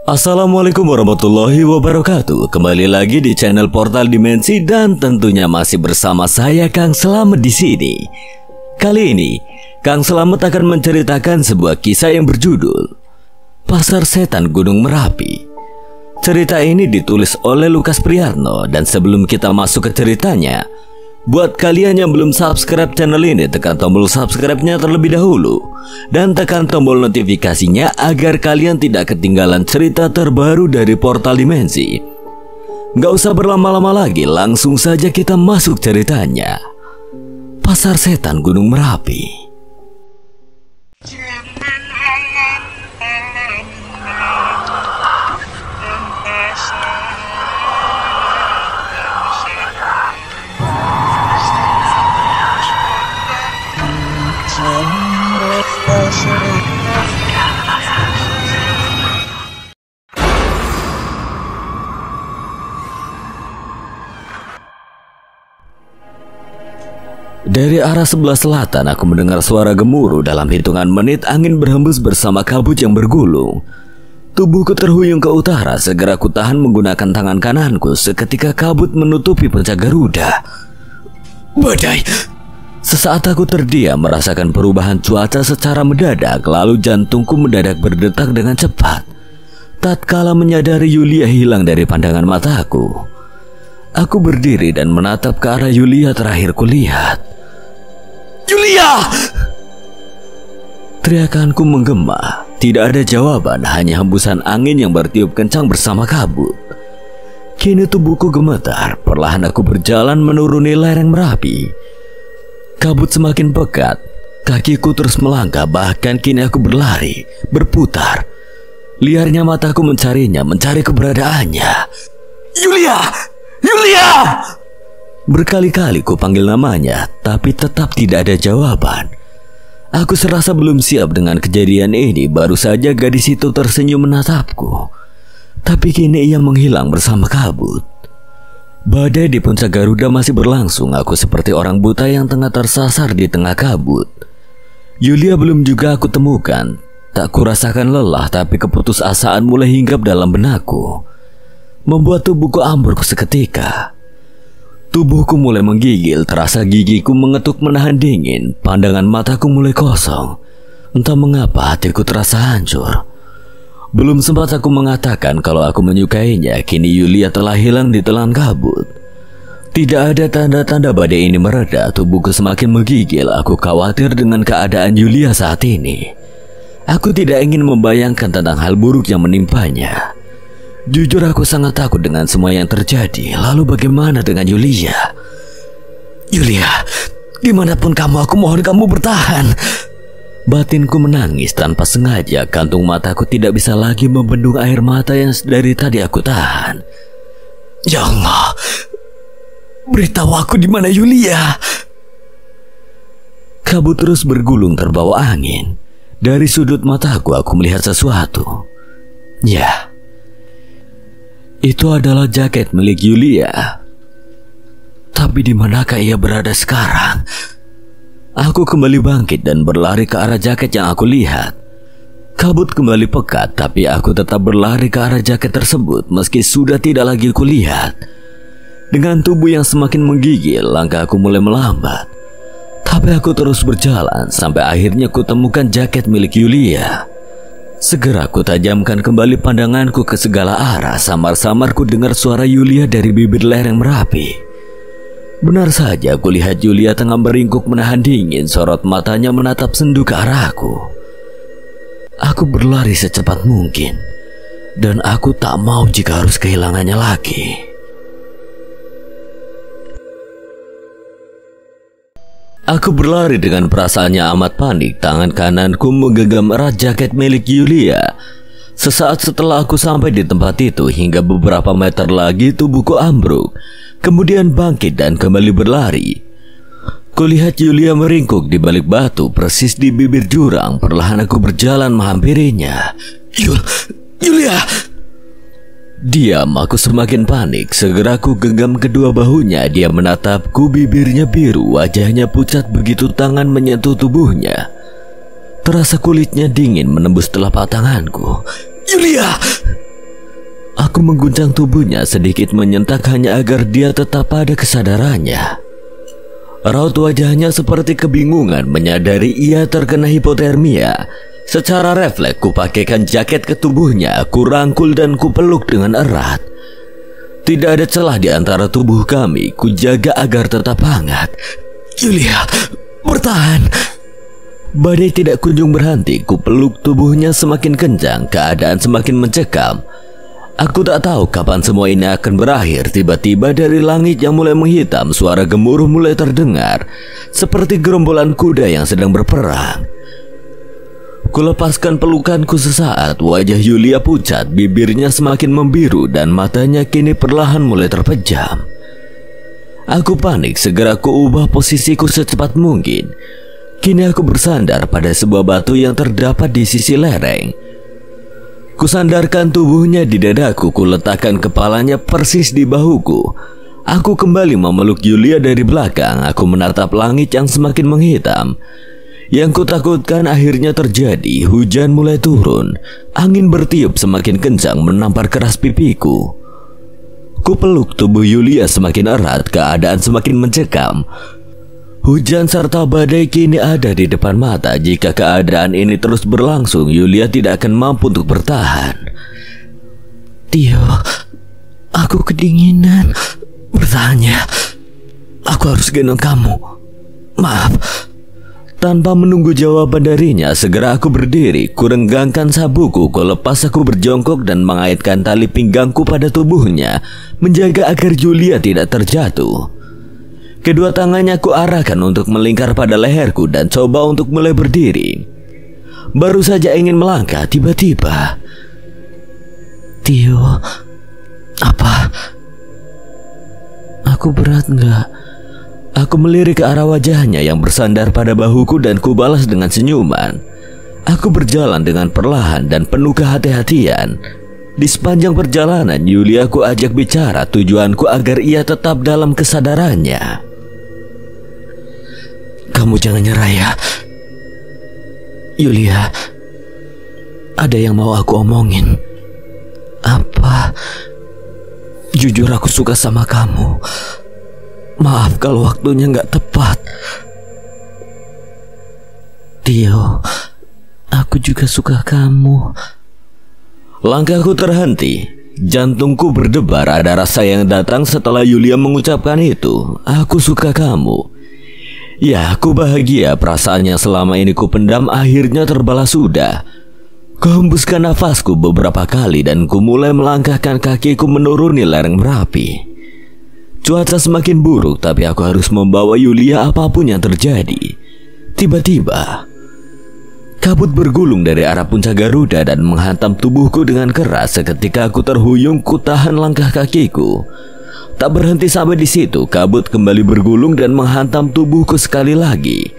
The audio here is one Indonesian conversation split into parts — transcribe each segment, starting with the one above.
Assalamualaikum warahmatullahi wabarakatuh. Kembali lagi di channel Portal Dimensi dan tentunya masih bersama saya Kang Slamet di sini. Kali ini Kang Slamet akan menceritakan sebuah kisah yang berjudul Pasar Setan Gunung Merapi. Cerita ini ditulis oleh Lukas Priyatno, dan sebelum kita masuk ke ceritanya, buat kalian yang belum subscribe channel ini, tekan tombol subscribe-nya terlebih dahulu dan tekan tombol notifikasinya agar kalian tidak ketinggalan cerita terbaru dari Portal Dimensi. Gak usah berlama-lama lagi, langsung saja kita masuk ceritanya. Pasar Setan Gunung Merapi. Dari arah sebelah selatan aku mendengar suara gemuruh. Dalam hitungan menit angin berhembus bersama kabut yang bergulung. Tubuhku terhuyung ke utara. Segera ku tahan menggunakan tangan kananku. Seketika kabut menutupi puncak Garuda. Badai! Sesaat aku terdiam merasakan perubahan cuaca secara mendadak. Lalu jantungku mendadak berdetak dengan cepat. Tatkala menyadari Yulia hilang dari pandangan mataku, aku berdiri dan menatap ke arah Yulia terakhir kulihat. Yulia! Teriakanku menggema. Tidak ada jawaban, hanya hembusan angin yang bertiup kencang bersama kabut. Kini tubuhku gemetar. Perlahan aku berjalan menuruni lereng Merapi. Kabut semakin pekat. Kakiku terus melangkah. Bahkan kini aku berlari, berputar. Liarnya mataku mencarinya, mencari keberadaannya. Yulia! Yulia! Berkali-kali ku panggil namanya, tapi tetap tidak ada jawaban. Aku serasa belum siap dengan kejadian ini. Baru saja gadis itu tersenyum menatapku, tapi kini ia menghilang bersama kabut. Badai di puncak Garuda masih berlangsung. Aku seperti orang buta yang tengah tersasar di tengah kabut. Yulia belum juga aku temukan. Tak kurasakan lelah, tapi keputusasaan mulai hinggap dalam benakku, membuat tubuhku ambruk seketika. Tubuhku mulai menggigil, terasa gigiku mengetuk menahan dingin. Pandangan mataku mulai kosong. Entah mengapa hatiku terasa hancur. Belum sempat aku mengatakan kalau aku menyukainya, kini Yulia telah hilang di telan kabut. Tidak ada tanda-tanda badai ini mereda. Tubuhku semakin menggigil. Aku khawatir dengan keadaan Yulia saat ini. Aku tidak ingin membayangkan tentang hal buruk yang menimpanya. Jujur aku sangat takut dengan semua yang terjadi. Lalu bagaimana dengan Yulia? Yulia, dimanapun kamu, aku mohon kamu bertahan. Batinku menangis tanpa sengaja. Kantung mataku tidak bisa lagi membendung air mata yang dari tadi aku tahan. Ya Allah, beritahu aku di mana Yulia. Kabut terus bergulung terbawa angin. Dari sudut mataku aku melihat sesuatu. Ya, itu adalah jaket milik Yulia. Tapi di manakah ia berada sekarang? Aku kembali bangkit dan berlari ke arah jaket yang aku lihat. Kabut kembali pekat, tapi aku tetap berlari ke arah jaket tersebut meski sudah tidak lagi kulihat. Dengan tubuh yang semakin menggigil, langkahku mulai melambat. Tapi aku terus berjalan sampai akhirnya kutemukan jaket milik Yulia. Segera ku tajamkan kembali pandanganku ke segala arah. Samar-samar ku dengar suara Yulia dari bibir lereng Merapi. Benar saja, kulihat Yulia tengah meringkuk menahan dingin. Sorot matanya menatap sendu ke arahku. Aku berlari secepat mungkin, dan aku tak mau jika harus kehilangannya lagi. Aku berlari dengan perasaan yang amat panik. Tangan kananku menggenggam erat jaket milik Yulia. Sesaat setelah aku sampai di tempat itu, hingga beberapa meter lagi tubuhku ambruk, kemudian bangkit dan kembali berlari. Kulihat Yulia meringkuk di balik batu, persis di bibir jurang. Perlahan aku berjalan menghampirinya. Yulia! Diam, aku semakin panik. Segera ku genggam kedua bahunya. Dia menatapku, bibirnya biru, wajahnya pucat begitu tangan menyentuh tubuhnya. Terasa kulitnya dingin menembus telapak tanganku. Yulia! Aku mengguncang tubuhnya sedikit menyentak hanya agar dia tetap pada kesadarannya. Raut wajahnya seperti kebingungan menyadari ia terkena hipotermia. Secara refleks kupakaikan jaket ke tubuhnya, ku rangkul dan ku peluk dengan erat. Tidak ada celah di antara tubuh kami, ku jaga agar tetap hangat. Yulia, bertahan. Badai tidak kunjung berhenti, ku peluk tubuhnya semakin kencang, keadaan semakin mencekam. Aku tak tahu kapan semua ini akan berakhir. Tiba-tiba dari langit yang mulai menghitam, suara gemuruh mulai terdengar, seperti gerombolan kuda yang sedang berperang. Kulepaskan pelukanku sesaat, wajah Yulia pucat, bibirnya semakin membiru dan matanya kini perlahan mulai terpejam. Aku panik, segera kuubah posisiku secepat mungkin. Kini aku bersandar pada sebuah batu yang terdapat di sisi lereng. Kusandarkan tubuhnya di dadaku, kuletakkan kepalanya persis di bahuku. Aku kembali memeluk Yulia dari belakang. Aku menatap langit yang semakin menghitam. Yang kutakutkan akhirnya terjadi. Hujan mulai turun. Angin bertiup semakin kencang menampar keras pipiku. Kupeluk tubuh Yulia semakin erat, keadaan semakin mencekam. Hujan serta badai kini ada di depan mata. Jika keadaan ini terus berlangsung, Yulia tidak akan mampu untuk bertahan. Tio, aku kedinginan. Bertahan ya. Aku harus gendong kamu. Maaf. Tanpa menunggu jawaban darinya, segera aku berdiri. Kurenggangkan sabuku, kulepas aku berjongkok dan mengaitkan tali pinggangku pada tubuhnya, menjaga agar Yulia tidak terjatuh. Kedua tangannya ku arahkan untuk melingkar pada leherku dan coba untuk mulai berdiri. Baru saja ingin melangkah, tiba-tiba, Tio, apa? Aku berat enggak? Aku melirik ke arah wajahnya yang bersandar pada bahuku dan ku balas dengan senyuman. Aku berjalan dengan perlahan dan penuh kehati-hatian. Di sepanjang perjalanan, Yulia ku ajak bicara, tujuanku agar ia tetap dalam kesadarannya. Kamu jangan nyerah ya, Yulia. Ada yang mau aku omongin. Apa? Jujur aku suka sama kamu. Maaf kalau waktunya nggak tepat. Tio, aku juga suka kamu. Langkahku terhenti. Jantungku berdebar, ada rasa yang datang setelah Yulia mengucapkan itu. Aku suka kamu. Ya, aku bahagia. Perasaannya selama ini ku pendam akhirnya terbalas sudah. Kuhembuskan nafasku beberapa kali dan ku mulai melangkahkan kakiku menuruni lereng Merapi. Cuaca semakin buruk, tapi aku harus membawa Yulia apapun yang terjadi. Tiba-tiba, kabut bergulung dari arah puncak Garuda dan menghantam tubuhku dengan keras. Seketika aku terhuyung, ku tahan langkah kakiku. Tak berhenti sampai di situ, kabut kembali bergulung dan menghantam tubuhku sekali lagi.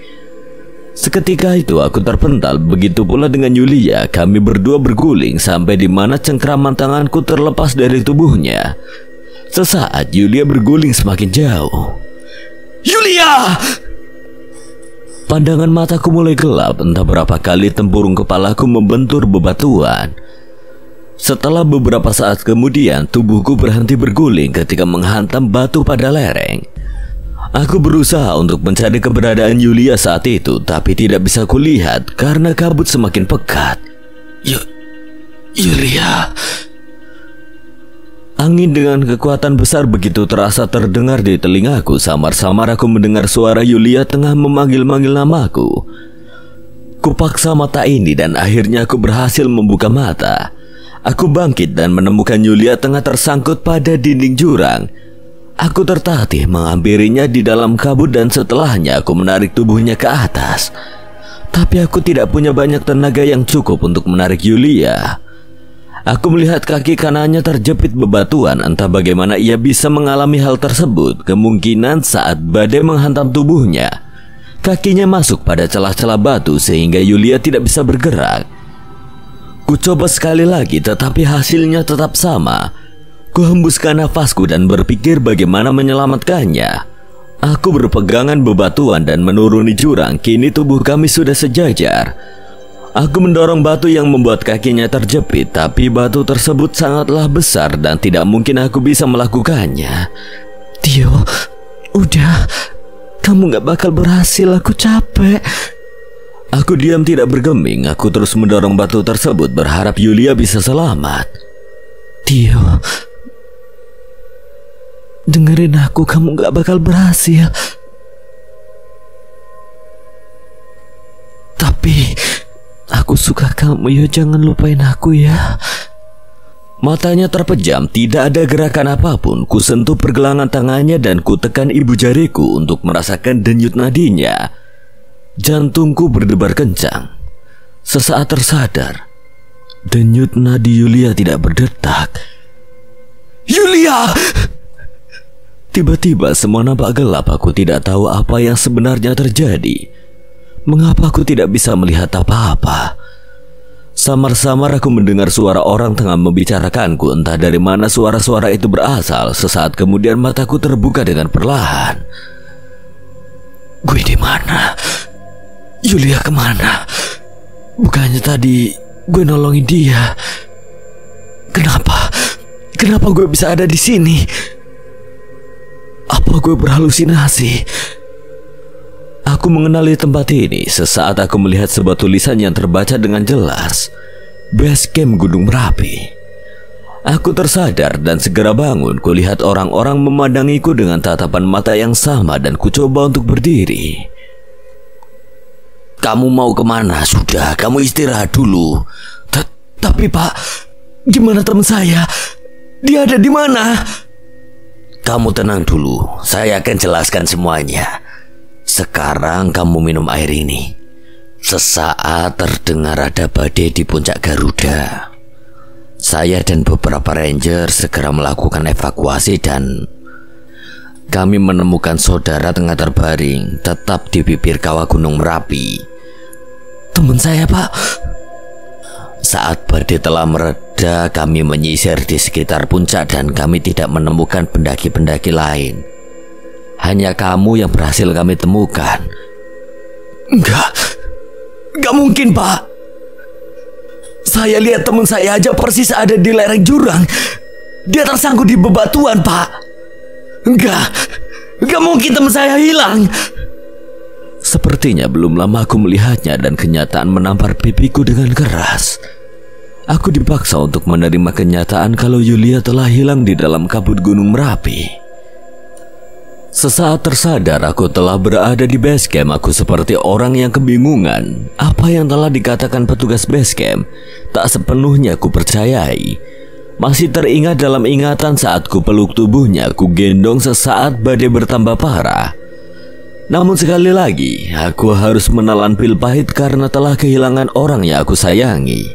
Seketika itu aku terpental, begitu pula dengan Yulia. Kami berdua berguling sampai di mana cengkraman tanganku terlepas dari tubuhnya. Sesaat Yulia berguling semakin jauh. Yulia! Pandangan mataku mulai gelap, entah berapa kali tempurung kepalaku membentur bebatuan. Setelah beberapa saat kemudian, tubuhku berhenti berguling ketika menghantam batu pada lereng. Aku berusaha untuk mencari keberadaan Yulia saat itu, tapi tidak bisa kulihat karena kabut semakin pekat. Yulia. Angin dengan kekuatan besar begitu terasa terdengar di telingaku. Samar-samar aku mendengar suara Yulia tengah memanggil-manggil namaku. Kupaksa mata ini dan akhirnya aku berhasil membuka mata. Aku bangkit dan menemukan Yulia tengah tersangkut pada dinding jurang. Aku tertatih menghampirinya di dalam kabut dan setelahnya aku menarik tubuhnya ke atas. Tapi aku tidak punya banyak tenaga yang cukup untuk menarik Yulia. Aku melihat kaki kanannya terjepit bebatuan. Entah bagaimana ia bisa mengalami hal tersebut. Kemungkinan saat badai menghantam tubuhnya, kakinya masuk pada celah-celah batu sehingga Yulia tidak bisa bergerak. Ku coba sekali lagi, tetapi hasilnya tetap sama. Ku hembuskan nafasku dan berpikir bagaimana menyelamatkannya. Aku berpegangan bebatuan dan menuruni jurang. Kini tubuh kami sudah sejajar. Aku mendorong batu yang membuat kakinya terjepit, tapi batu tersebut sangatlah besar dan tidak mungkin aku bisa melakukannya. Tio, udah, kamu gak bakal berhasil, aku capek. Aku diam tidak bergeming. Aku terus mendorong batu tersebut berharap Yulia bisa selamat. Tio, dengerin aku, kamu gak bakal berhasil. Tapi aku suka kamu, yo jangan lupain aku ya. Matanya terpejam, tidak ada gerakan apapun. Ku sentuh pergelangan tangannya dan ku tekan ibu jariku untuk merasakan denyut nadinya. Jantungku berdebar kencang. Sesaat tersadar, denyut nadi Yulia tidak berdetak. Yulia! Tiba-tiba semua nampak gelap. Aku tidak tahu apa yang sebenarnya terjadi. Mengapa aku tidak bisa melihat apa-apa? Samar-samar aku mendengar suara orang tengah membicarakanku. Entah dari mana suara-suara itu berasal. Sesaat kemudian mataku terbuka dengan perlahan. Gue di mana? Yulia kemana? Bukannya tadi gue nolongin dia. Kenapa? Kenapa gue bisa ada di sini? Apa gue berhalusinasi? Aku mengenali tempat ini. Sesaat aku melihat sebuah tulisan yang terbaca dengan jelas. Base Camp Gunung Merapi. Aku tersadar dan segera bangun. Kulihat orang-orang memandangiku dengan tatapan mata yang sama dan ku coba untuk berdiri. Kamu mau kemana? Sudah, kamu istirahat dulu. Tapi Pak, gimana teman saya? Dia ada di mana? Kamu tenang dulu, saya akan jelaskan semuanya. Sekarang kamu minum air ini. Sesaat terdengar ada badai di puncak Garuda. Saya dan beberapa ranger segera melakukan evakuasi dan kami menemukan saudara tengah terbaring tetap di bibir kawah Gunung Merapi. Teman saya, Pak. Saat badai telah mereda, kami menyisir di sekitar puncak dan kami tidak menemukan pendaki-pendaki lain. Hanya kamu yang berhasil kami temukan. Enggak mungkin, Pak. Saya lihat teman saya aja persis ada di lereng jurang. Dia tersangkut di bebatuan, Pak. Enggak mungkin teman saya hilang. Sepertinya belum lama aku melihatnya dan kenyataan menampar pipiku dengan keras. Aku dipaksa untuk menerima kenyataan kalau Yulia telah hilang di dalam kabut Gunung Merapi. Sesaat tersadar aku telah berada di base camp. Aku seperti orang yang kebingungan. Apa yang telah dikatakan petugas base camp tak sepenuhnya ku percayai. Masih teringat dalam ingatan saat ku peluk tubuhnya, ku gendong sesaat badai bertambah parah. Namun sekali lagi, aku harus menelan pil pahit karena telah kehilangan orang yang aku sayangi.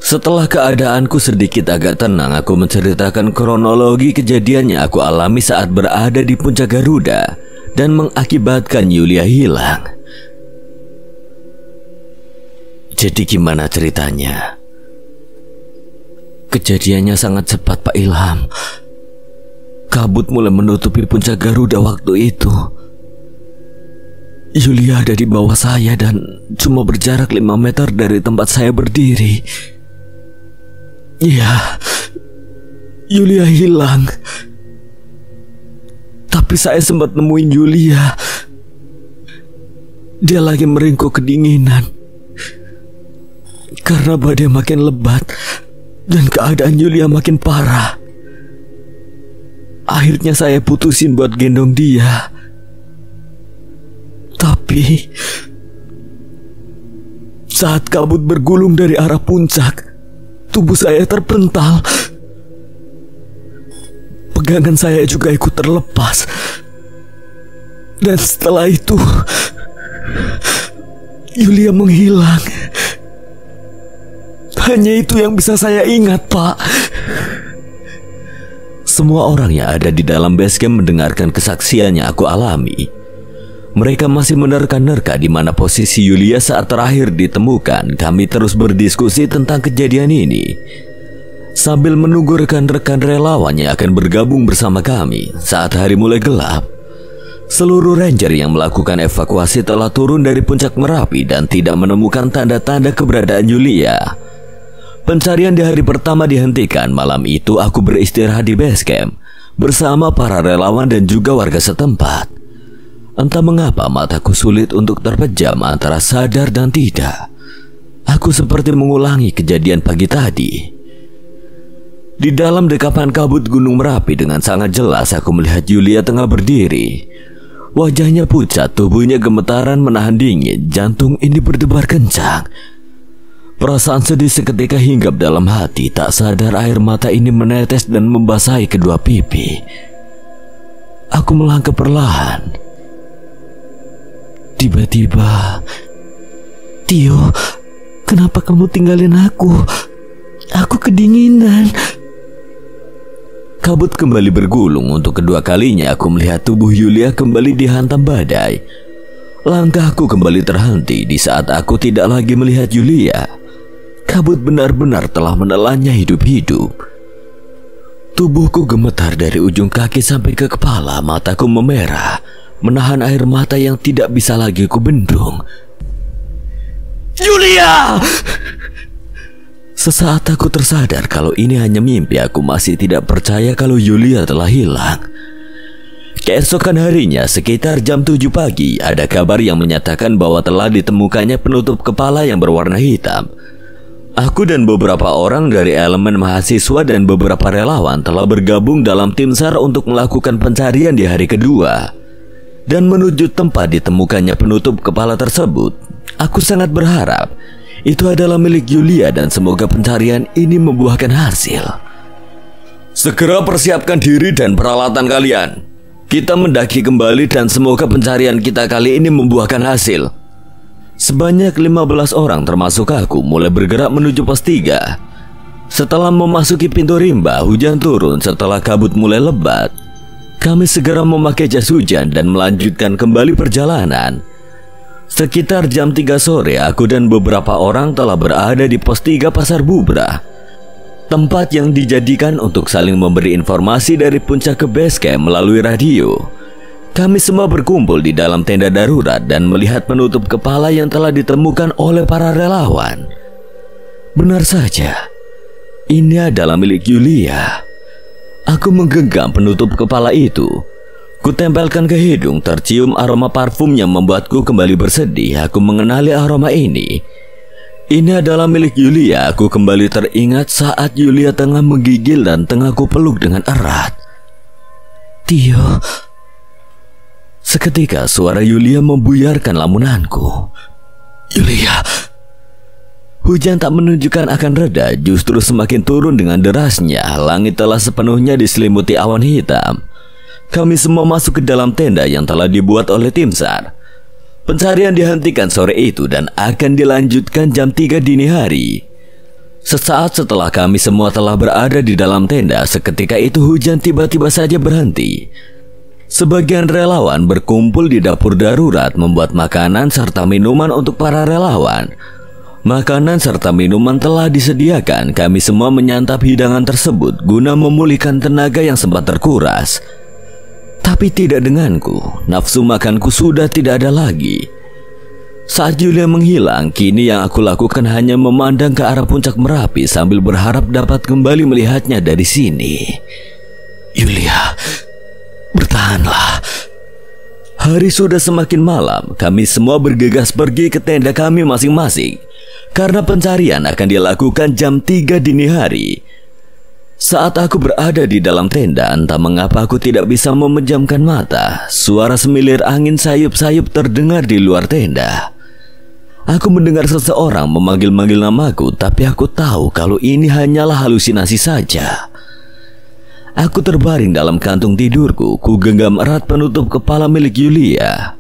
Setelah keadaanku sedikit agak tenang, aku menceritakan kronologi kejadian yang aku alami saat berada di puncak Garuda dan mengakibatkan Yulia hilang. Jadi gimana ceritanya? Kejadiannya sangat cepat, Pak Ilham. Kabut mulai menutupi puncak Garuda waktu itu. Yulia ada di bawah saya dan cuma berjarak 5 meter dari tempat saya berdiri. Iya, Yulia hilang. Tapi saya sempat nemuin Yulia. Dia lagi meringkuk kedinginan. Karena badai makin lebat dan keadaan Yulia makin parah. Akhirnya saya putusin buat gendong dia. Tapi saat kabut bergulung dari arah puncak, tubuh saya terpental. Pegangan saya juga ikut terlepas. Dan setelah itu Yulia menghilang. Hanya itu yang bisa saya ingat, Pak. Semua orang yang ada di dalam base camp mendengarkan kesaksian yang aku alami. Mereka masih menerka-nerka di mana posisi Yulia saat terakhir ditemukan. Kami terus berdiskusi tentang kejadian ini sambil menunggu rekan-rekan relawan yang akan bergabung bersama kami. Saat hari mulai gelap, Seluruh ranger yang melakukan evakuasi telah turun dari puncak Merapi dan tidak menemukan tanda-tanda keberadaan Yulia. Pencarian di hari pertama dihentikan. Malam itu aku beristirahat di base camp bersama para relawan dan juga warga setempat. Entah mengapa mataku sulit untuk terpejam antara sadar dan tidak. Aku seperti mengulangi kejadian pagi tadi. Di dalam dekapan kabut Gunung Merapi dengan sangat jelas aku melihat Yulia tengah berdiri. Wajahnya pucat, tubuhnya gemetaran menahan dingin, jantung ini berdebar kencang. Perasaan sedih seketika hinggap dalam hati, tak sadar air mata ini menetes dan membasahi kedua pipi. Aku melangkah perlahan. Tiba-tiba, "Tio, kenapa kamu tinggalin aku? Aku kedinginan." Kabut kembali bergulung. Untuk kedua kalinya aku melihat tubuh Yulia kembali dihantam badai. Langkahku kembali terhenti di saat aku tidak lagi melihat Yulia. Kabut benar-benar telah menelannya hidup-hidup. Tubuhku gemetar dari ujung kaki sampai ke kepala. Mataku memerah, menahan air mata yang tidak bisa lagi kubendung. "Yulia!" Sesaat aku tersadar kalau ini hanya mimpi. Aku masih tidak percaya kalau Yulia telah hilang. Keesokan harinya sekitar jam 7 pagi ada kabar yang menyatakan bahwa telah ditemukannya penutup kepala yang berwarna hitam. Aku dan beberapa orang dari elemen mahasiswa dan beberapa relawan telah bergabung dalam tim SAR untuk melakukan pencarian di hari kedua. Dan menuju tempat ditemukannya penutup kepala tersebut, aku sangat berharap itu adalah milik Yulia dan semoga pencarian ini membuahkan hasil. "Segera persiapkan diri dan peralatan kalian. Kita mendaki kembali dan semoga pencarian kita kali ini membuahkan hasil." Sebanyak 15 orang termasuk aku mulai bergerak menuju pos 3. Setelah memasuki pintu rimba, hujan turun setelah kabut mulai lebat. Kami segera memakai jas hujan dan melanjutkan kembali perjalanan. Sekitar jam 3 sore, aku dan beberapa orang telah berada di pos 3 Pasar Bubra, tempat yang dijadikan untuk saling memberi informasi dari puncak ke base camp melalui radio. Kami semua berkumpul di dalam tenda darurat dan melihat penutup kepala yang telah ditemukan oleh para relawan. Benar saja, ini adalah milik Yulia. Aku menggenggam penutup kepala itu. Kutempelkan ke hidung, tercium aroma parfum yang membuatku kembali bersedih. Aku mengenali aroma ini. Ini adalah milik Yulia. Aku kembali teringat saat Yulia tengah menggigil dan tengah kupeluk dengan erat. "Tio." Seketika suara Yulia membuyarkan lamunanku. "Yulia." Hujan tak menunjukkan akan reda, justru semakin turun dengan derasnya. Langit telah sepenuhnya diselimuti awan hitam. Kami semua masuk ke dalam tenda yang telah dibuat oleh tim SAR. Pencarian dihentikan sore itu dan akan dilanjutkan jam 3 dini hari. Sesaat setelah kami semua telah berada di dalam tenda, seketika itu hujan tiba-tiba saja berhenti. Sebagian relawan berkumpul di dapur darurat membuat makanan serta minuman untuk para relawan. Makanan serta minuman telah disediakan. Kami semua menyantap hidangan tersebut guna memulihkan tenaga yang sempat terkuras. Tapi tidak denganku. Nafsu makanku sudah tidak ada lagi. Saat Yulia menghilang, kini yang aku lakukan hanya memandang ke arah puncak Merapi sambil berharap dapat kembali melihatnya dari sini. "Yulia, bertahanlah." Hari sudah semakin malam. Kami semua bergegas pergi ke tenda kami masing-masing karena pencarian akan dilakukan jam 3 dini hari. Saat aku berada di dalam tenda, entah mengapa aku tidak bisa memejamkan mata. Suara semilir angin sayup-sayup terdengar di luar tenda. Aku mendengar seseorang memanggil-manggil namaku, tapi aku tahu kalau ini hanyalah halusinasi saja. Aku terbaring dalam kantung tidurku, ku genggam erat penutup kepala milik Yulia.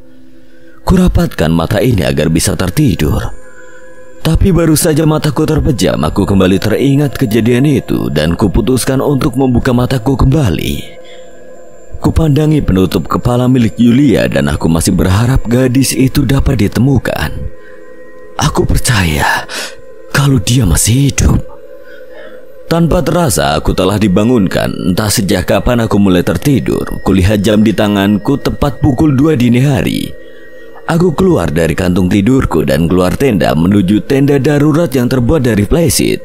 Kurapatkan mata ini agar bisa tertidur. Tapi baru saja mataku terpejam, aku kembali teringat kejadian itu dan kuputuskan untuk membuka mataku kembali. Kupandangi penutup kepala milik Yulia dan aku masih berharap gadis itu dapat ditemukan. Aku percaya kalau dia masih hidup. Tanpa terasa aku telah dibangunkan. Entah sejak kapan aku mulai tertidur. Kulihat jam di tanganku tepat pukul 2 dini hari. Aku keluar dari kantung tidurku dan keluar tenda menuju tenda darurat yang terbuat dari plywood.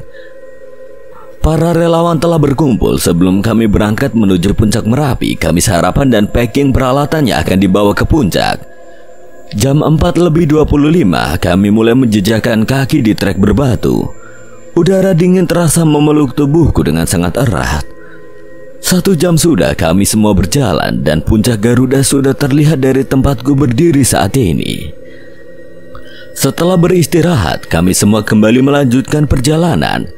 Para relawan telah berkumpul sebelum kami berangkat menuju puncak Merapi. Kami sarapan dan packing peralatannya akan dibawa ke puncak. Jam 4:25 kami mulai menjejakkan kaki di trek berbatu. Udara dingin terasa memeluk tubuhku dengan sangat erat. 1 jam sudah kami semua berjalan dan puncak Garuda sudah terlihat dari tempatku berdiri saat ini. Setelah beristirahat, kami semua kembali melanjutkan perjalanan.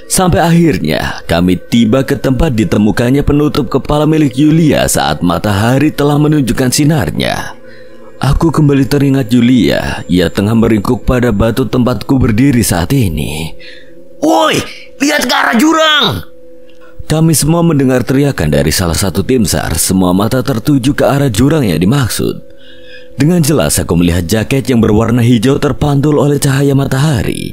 Sampai akhirnya kami tiba ke tempat ditemukannya penutup kepala milik Yulia saat matahari telah menunjukkan sinarnya. Aku kembali teringat Yulia. Ia tengah meringkuk pada batu tempatku berdiri saat ini. Woi, lihat ke arah jurang! Kami semua mendengar teriakan dari salah satu tim SAR. Semua mata tertuju ke arah jurang yang dimaksud. Dengan jelas aku melihat jaket yang berwarna hijau terpantul oleh cahaya matahari.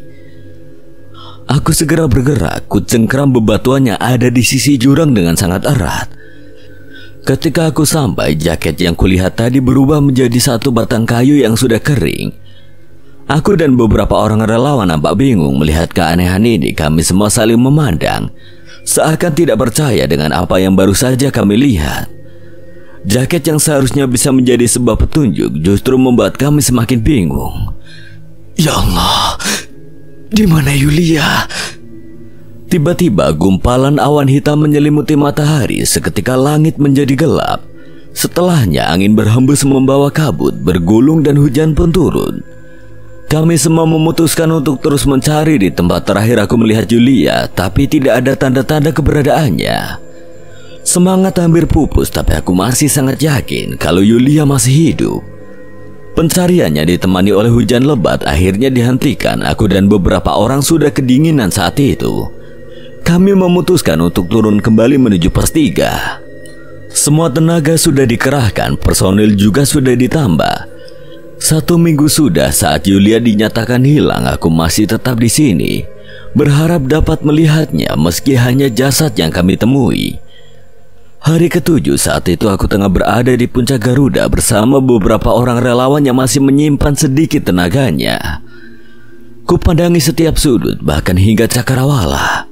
Aku segera bergerak. Kucengkram bebatuan yang ada di sisi jurang dengan sangat erat. Ketika aku sampai, jaket yang kulihat tadi berubah menjadi satu batang kayu yang sudah kering. Aku dan beberapa orang relawan nampak bingung melihat keanehan ini. Kami semua saling memandang, seakan tidak percaya dengan apa yang baru saja kami lihat. Jaket yang seharusnya bisa menjadi sebuah petunjuk justru membuat kami semakin bingung. Ya Allah, di mana Yulia? Tiba-tiba gumpalan awan hitam menyelimuti matahari. Seketika langit menjadi gelap. Setelahnya angin berhembus membawa kabut, bergulung dan hujan pun turun. Kami semua memutuskan untuk terus mencari. Di tempat terakhir aku melihat Yulia, tapi tidak ada tanda-tanda keberadaannya. Semangat hampir pupus, tapi aku masih sangat yakin kalau Yulia masih hidup. Pencariannya ditemani oleh hujan lebat akhirnya dihentikan. Aku dan beberapa orang sudah kedinginan saat itu. Kami memutuskan untuk turun kembali menuju pos 3. Semua tenaga sudah dikerahkan, personil juga sudah ditambah. 1 minggu sudah saat Yulia dinyatakan hilang. Aku masih tetap di sini, berharap dapat melihatnya meski hanya jasad yang kami temui. Hari ke-7 saat itu aku tengah berada di puncak Garuda bersama beberapa orang relawan yang masih menyimpan sedikit tenaganya. Kupandangi setiap sudut, bahkan hingga cakrawala.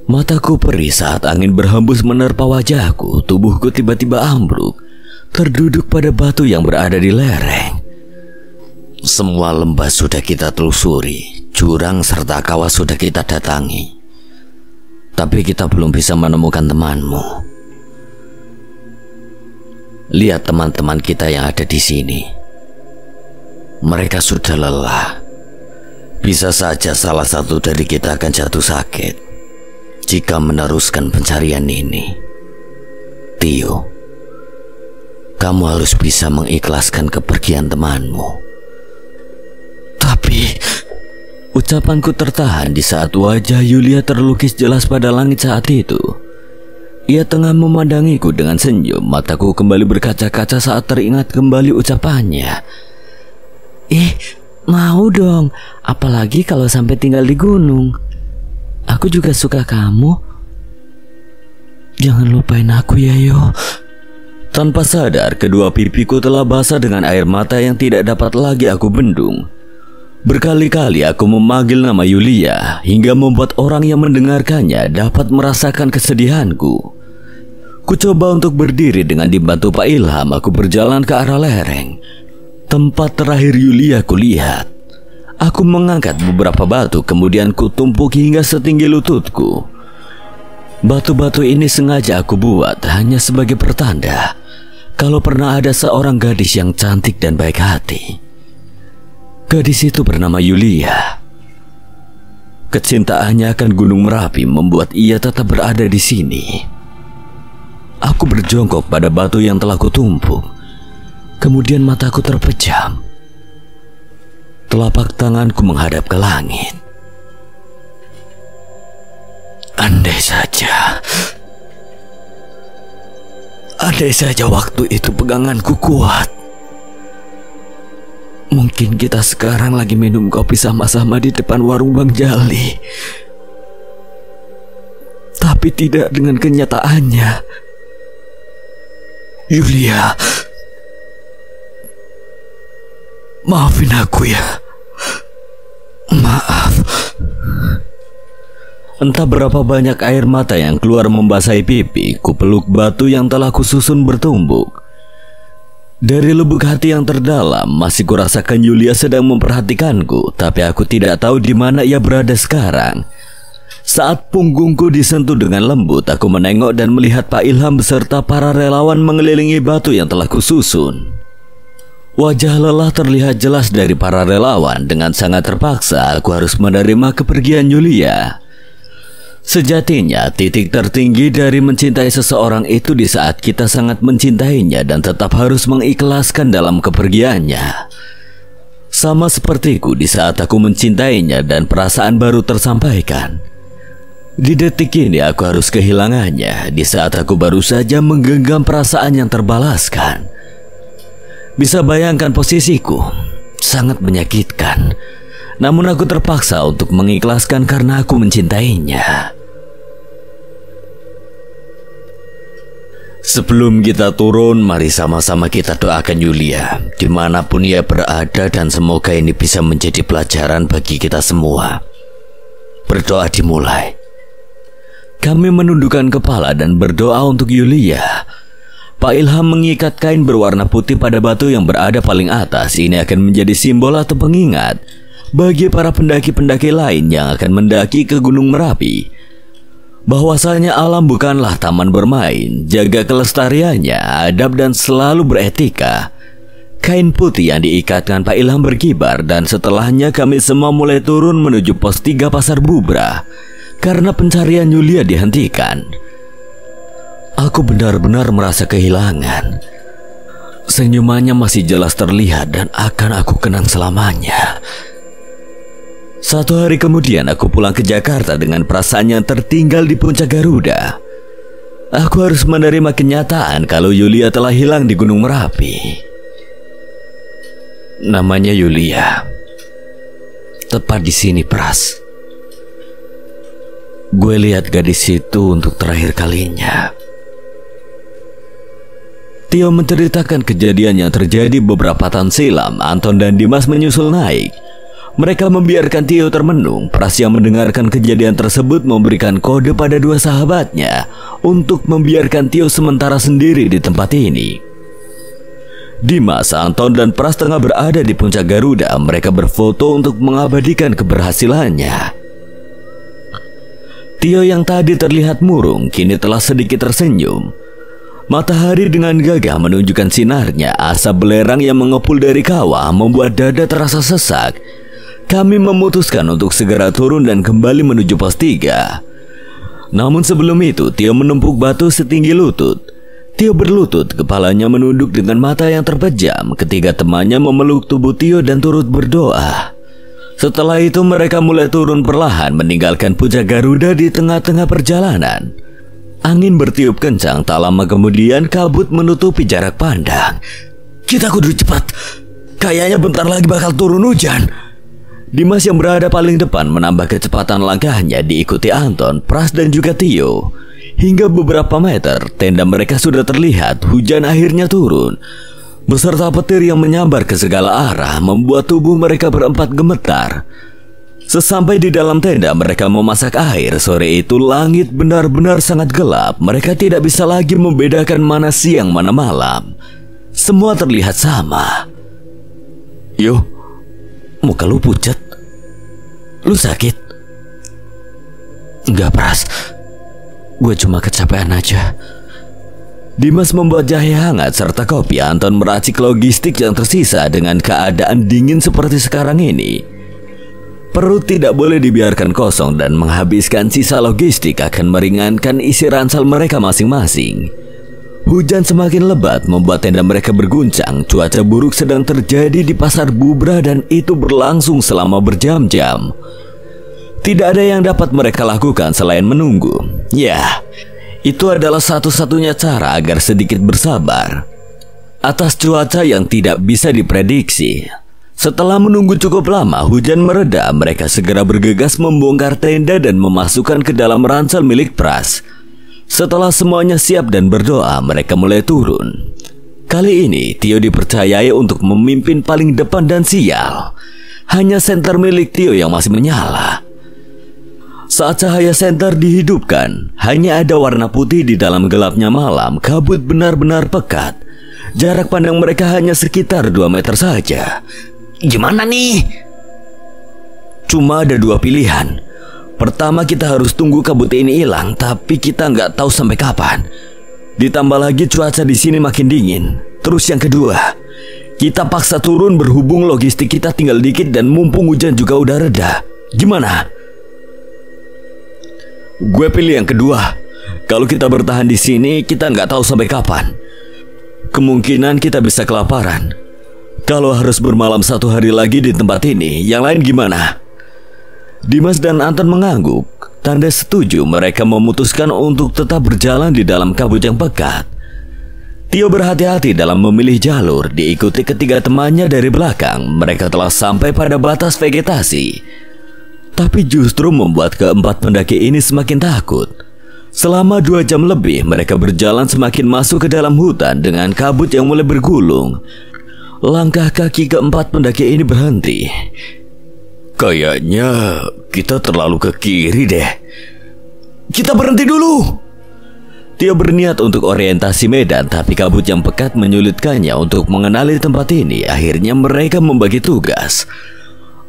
Mataku perih saat angin berhembus menerpa wajahku. Tubuhku tiba-tiba ambruk, terduduk pada batu yang berada di lereng. Semua lembah sudah kita telusuri, jurang serta kawah sudah kita datangi, tapi kita belum bisa menemukan temanmu. Lihat teman-teman kita yang ada di sini. Mereka sudah lelah. Bisa saja salah satu dari kita akan jatuh sakit jika meneruskan pencarian ini. Tio, kamu harus bisa mengikhlaskan kepergian temanmu. Tapi ucapanku tertahan di saat wajah Yulia terlukis jelas pada langit saat itu. Ia tengah memandangiku dengan senyum. Mataku kembali berkaca-kaca saat teringat kembali ucapannya. Mau dong, apalagi kalau sampai tinggal di gunung. Aku juga suka kamu. Jangan lupain aku ya, Yo. Tanpa sadar, kedua pipiku telah basah dengan air mata yang tidak dapat lagi aku bendung. Berkali-kali aku memanggil nama Yulia hingga membuat orang yang mendengarkannya dapat merasakan kesedihanku. Ku coba untuk berdiri dengan dibantu Pak Ilham. Aku berjalan ke arah lereng tempat terakhir Yulia kulihat. Aku mengangkat beberapa batu, kemudian kutumpuk hingga setinggi lututku. Batu-batu ini sengaja aku buat hanya sebagai pertanda kalau pernah ada seorang gadis yang cantik dan baik hati. Gadis itu bernama Yulia. Kecintaannya akan Gunung Merapi membuat ia tetap berada di sini. Aku berjongkok pada batu yang telah kutumpuk. Kemudian mataku terpejam. Telapak tanganku menghadap ke langit. Andai saja waktu itu peganganku kuat. Mungkin kita sekarang lagi minum kopi sama-sama di depan warung Bang Jali. tapi tidak dengan kenyataannya. Yulia, maafin aku ya. Maaf. Entah berapa banyak air mata yang keluar membasahi pipi, ku peluk batu yang telah kususun bertumbuk. Dari lubuk hati yang terdalam masih kurasakan Yulia sedang memperhatikanku, tapi aku tidak tahu di mana ia berada sekarang. Saat punggungku disentuh dengan lembut, aku menengok dan melihat Pak Ilham beserta para relawan mengelilingi batu yang telah kususun. Wajah lelah terlihat jelas dari para relawan. Dengan sangat terpaksa aku harus menerima kepergian Yulia. Sejatinya titik tertinggi dari mencintai seseorang itu di saat kita sangat mencintainya dan tetap harus mengikhlaskan dalam kepergiannya. Sama sepertiku di saat aku mencintainya dan perasaan baru tersampaikan. Di detik ini aku harus kehilangannya di saat aku baru saja menggenggam perasaan yang terbalaskan. Bisa bayangkan posisiku, sangat menyakitkan. Namun aku terpaksa untuk mengikhlaskan karena aku mencintainya. Sebelum kita turun, mari sama-sama kita doakan Yulia dimanapun ia berada, dan semoga ini bisa menjadi pelajaran bagi kita semua. Berdoa dimulai. Kami menundukkan kepala dan berdoa untuk Yulia. Pak Ilham mengikat kain berwarna putih pada batu yang berada paling atas. Ini akan menjadi simbol atau pengingat bagi para pendaki-pendaki lain yang akan mendaki ke Gunung Merapi, bahwasanya alam bukanlah taman bermain. Jaga kelestariannya, adab dan selalu beretika. Kain putih yang diikatkan Pak Ilham berkibar, dan setelahnya kami semua mulai turun menuju pos 3 Pasar Bubra karena pencarian Yulia dihentikan. Aku benar-benar merasa kehilangan. Senyumannya masih jelas terlihat dan akan aku kenang selamanya. Satu hari kemudian aku pulang ke Jakarta dengan perasaan yang tertinggal di puncak Garuda. Aku harus menerima kenyataan kalau Yulia telah hilang di Gunung Merapi. Namanya Yulia. Tepat di sini, Pras. Gue lihat gadis itu untuk terakhir kalinya. Tio menceritakan kejadian yang terjadi beberapa tahun silam. Anton dan Dimas menyusul naik. Mereka membiarkan Tio termenung. Pras yang mendengarkan kejadian tersebut memberikan kode pada dua sahabatnya untuk membiarkan Tio sementara sendiri di tempat ini. Dimas, Anton, dan Pras tengah berada di puncak Garuda. Mereka berfoto untuk mengabadikan keberhasilannya. Tio yang tadi terlihat murung kini telah sedikit tersenyum. Matahari dengan gagah menunjukkan sinarnya. Asap belerang yang mengepul dari kawah membuat dada terasa sesak. Kami memutuskan untuk segera turun dan kembali menuju pos 3. Namun sebelum itu, Tio menumpuk batu setinggi lutut. Tio berlutut, kepalanya menunduk dengan mata yang terpejam. Ketiga temannya memeluk tubuh Tio dan turut berdoa. Setelah itu mereka mulai turun perlahan meninggalkan puncak Garuda. Di tengah-tengah perjalanan, angin bertiup kencang. Tak lama kemudian kabut menutupi jarak pandang. Kita kudu cepat. Kayaknya bentar lagi bakal turun hujan. Dimas yang berada paling depan menambah kecepatan langkahnya, diikuti Anton, Pras, dan juga Tio. Hingga beberapa meter, tenda mereka sudah terlihat. Hujan akhirnya turun beserta petir yang menyambar ke segala arah, membuat tubuh mereka berempat gemetar. Sesampai di dalam tenda, mereka memasak air. Sore itu langit benar-benar sangat gelap. Mereka tidak bisa lagi membedakan mana siang mana malam. Semua terlihat sama. Yo, muka lu pucat. Lu sakit? Enggak, Pras. Gue cuma kecapean aja. Dimas membuat jahe hangat serta kopi. Anton meracik logistik yang tersisa. Dengan keadaan dingin seperti sekarang ini, perut tidak boleh dibiarkan kosong, dan menghabiskan sisa logistik akan meringankan isi ransel mereka masing-masing. Hujan semakin lebat membuat tenda mereka berguncang. Cuaca buruk sedang terjadi di Pasar Bubra dan itu berlangsung selama berjam-jam. Tidak ada yang dapat mereka lakukan selain menunggu. Ya, itu adalah satu-satunya cara agar sedikit bersabar atas cuaca yang tidak bisa diprediksi. Setelah menunggu cukup lama hujan mereda, mereka segera bergegas membongkar tenda dan memasukkan ke dalam ransel milik Pras. Setelah semuanya siap dan berdoa, mereka mulai turun. Kali ini Tio dipercayai untuk memimpin paling depan dan sial. Hanya senter milik Tio yang masih menyala. Saat cahaya senter dihidupkan, hanya ada warna putih di dalam gelapnya malam. Kabut benar-benar pekat. Jarak pandang mereka hanya sekitar 2 meter saja. Gimana nih? Cuma ada 2 pilihan. Pertama, kita harus tunggu kabut ini hilang, tapi kita nggak tahu sampai kapan. Ditambah lagi cuaca di sini makin dingin. Terus yang kedua, kita paksa turun berhubung logistik kita tinggal dikit dan mumpung hujan juga udah reda. Gimana? Gue pilih yang kedua. Kalau kita bertahan di sini, kita nggak tahu sampai kapan. Kemungkinan kita bisa kelaparan. Kalau harus bermalam 1 hari lagi di tempat ini, yang lain gimana? Dimas dan Anton mengangguk. Tanda setuju. Mereka memutuskan untuk tetap berjalan di dalam kabut yang pekat. Tio berhati-hati dalam memilih jalur. Diikuti ketiga temannya dari belakang. Mereka telah sampai pada batas vegetasi. Tapi justru membuat keempat pendaki ini semakin takut. Selama 2 jam lebih mereka berjalan semakin masuk ke dalam hutan dengan kabut yang mulai bergulung. Langkah kaki keempat pendaki ini berhenti. Kayaknya kita terlalu ke kiri deh. Kita berhenti dulu. Tio berniat untuk orientasi medan, tapi kabut yang pekat menyulitkannya untuk mengenali tempat ini. Akhirnya mereka membagi tugas.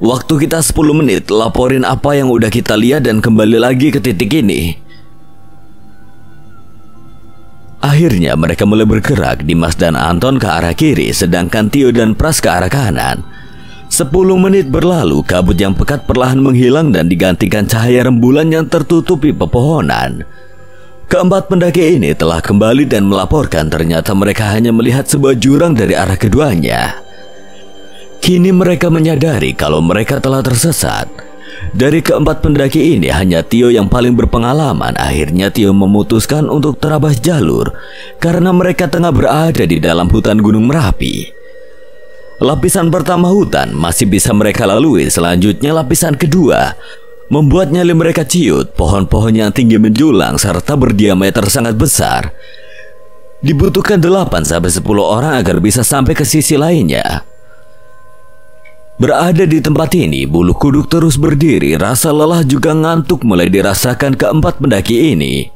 Waktu kita 10 menit, laporin apa yang udah kita lihat dan kembali lagi ke titik ini. Akhirnya mereka mulai bergerak. Dimas dan Anton ke arah kiri, sedangkan Tio dan Pras ke arah kanan. 10 menit berlalu, kabut yang pekat perlahan menghilang dan digantikan cahaya rembulan yang tertutupi pepohonan. Keempat pendaki ini telah kembali dan melaporkan ternyata mereka hanya melihat sebuah jurang dari arah keduanya. Kini mereka menyadari kalau mereka telah tersesat. Dari keempat pendaki ini hanya Tio yang paling berpengalaman. Akhirnya Tio memutuskan untuk terabas jalur karena mereka tengah berada di dalam hutan Gunung Merapi. Lapisan pertama hutan masih bisa mereka lalui. Selanjutnya lapisan kedua membuat nyali mereka ciut. Pohon-pohon yang tinggi menjulang serta berdiameter sangat besar. Dibutuhkan 8-10 orang agar bisa sampai ke sisi lainnya. Berada di tempat ini, bulu kuduk terus berdiri. Rasa lelah juga ngantuk mulai dirasakan keempat pendaki ini.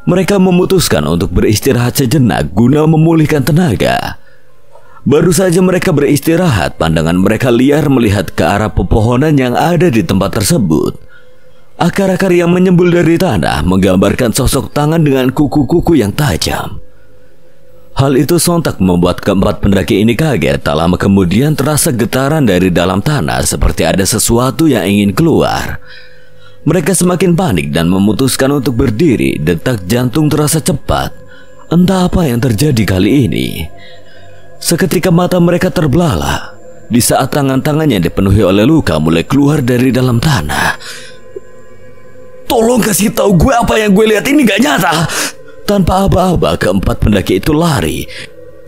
Mereka memutuskan untuk beristirahat sejenak guna memulihkan tenaga. Baru saja mereka beristirahat, pandangan mereka liar melihat ke arah pepohonan yang ada di tempat tersebut. Akar-akar yang menyembul dari tanah menggambarkan sosok tangan dengan kuku-kuku yang tajam. Hal itu sontak membuat keempat pendaki ini kaget. Tak lama kemudian terasa getaran dari dalam tanah seperti ada sesuatu yang ingin keluar. Mereka semakin panik dan memutuskan untuk berdiri. Detak jantung terasa cepat. Entah apa yang terjadi kali ini. Seketika mata mereka terbelalak di saat tangan-tangannya dipenuhi oleh luka mulai keluar dari dalam tanah. Tolong kasih tahu gue apa yang gue lihat ini gak nyata. Tanpa aba-aba, keempat pendaki itu lari.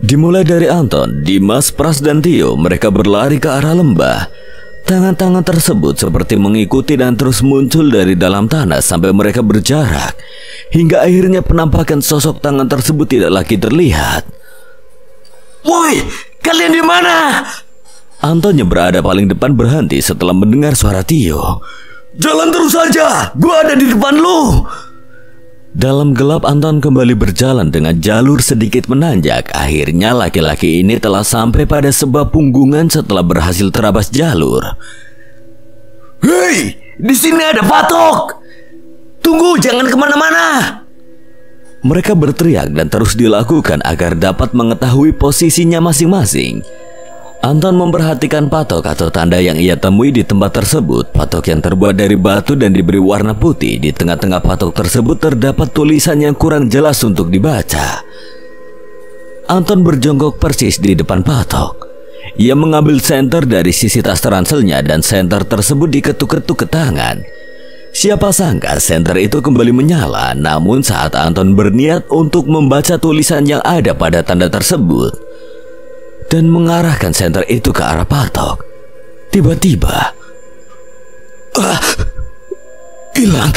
Dimulai dari Anton, Dimas, Pras, dan Tio. Mereka berlari ke arah lembah. Tangan-tangan tersebut seperti mengikuti dan terus muncul dari dalam tanah sampai mereka berjarak. Hingga akhirnya penampakan sosok tangan tersebut tidak lagi terlihat. Woi, kalian di mana? Anton yang berada paling depan berhenti setelah mendengar suara Tio. Jalan terus saja, gua ada di depan lu. Dalam gelap Anton kembali berjalan dengan jalur sedikit menanjak. Akhirnya laki-laki ini telah sampai pada sebuah punggungan setelah berhasil terabas jalur. Hei, di sini ada patok. Tunggu, jangan kemana-mana. Mereka berteriak dan terus dilakukan agar dapat mengetahui posisinya masing-masing. Anton memperhatikan patok atau tanda yang ia temui di tempat tersebut. Patok yang terbuat dari batu dan diberi warna putih. Di tengah-tengah patok tersebut terdapat tulisan yang kurang jelas untuk dibaca. Anton berjongkok persis di depan patok. Ia mengambil senter dari sisi tas ranselnya dan senter tersebut diketuk-ketuk ke tangan. Siapa sangka senter itu kembali menyala. Namun saat Anton berniat untuk membaca tulisan yang ada pada tanda tersebut dan mengarahkan senter itu ke arah patok, Tiba-tiba hilang.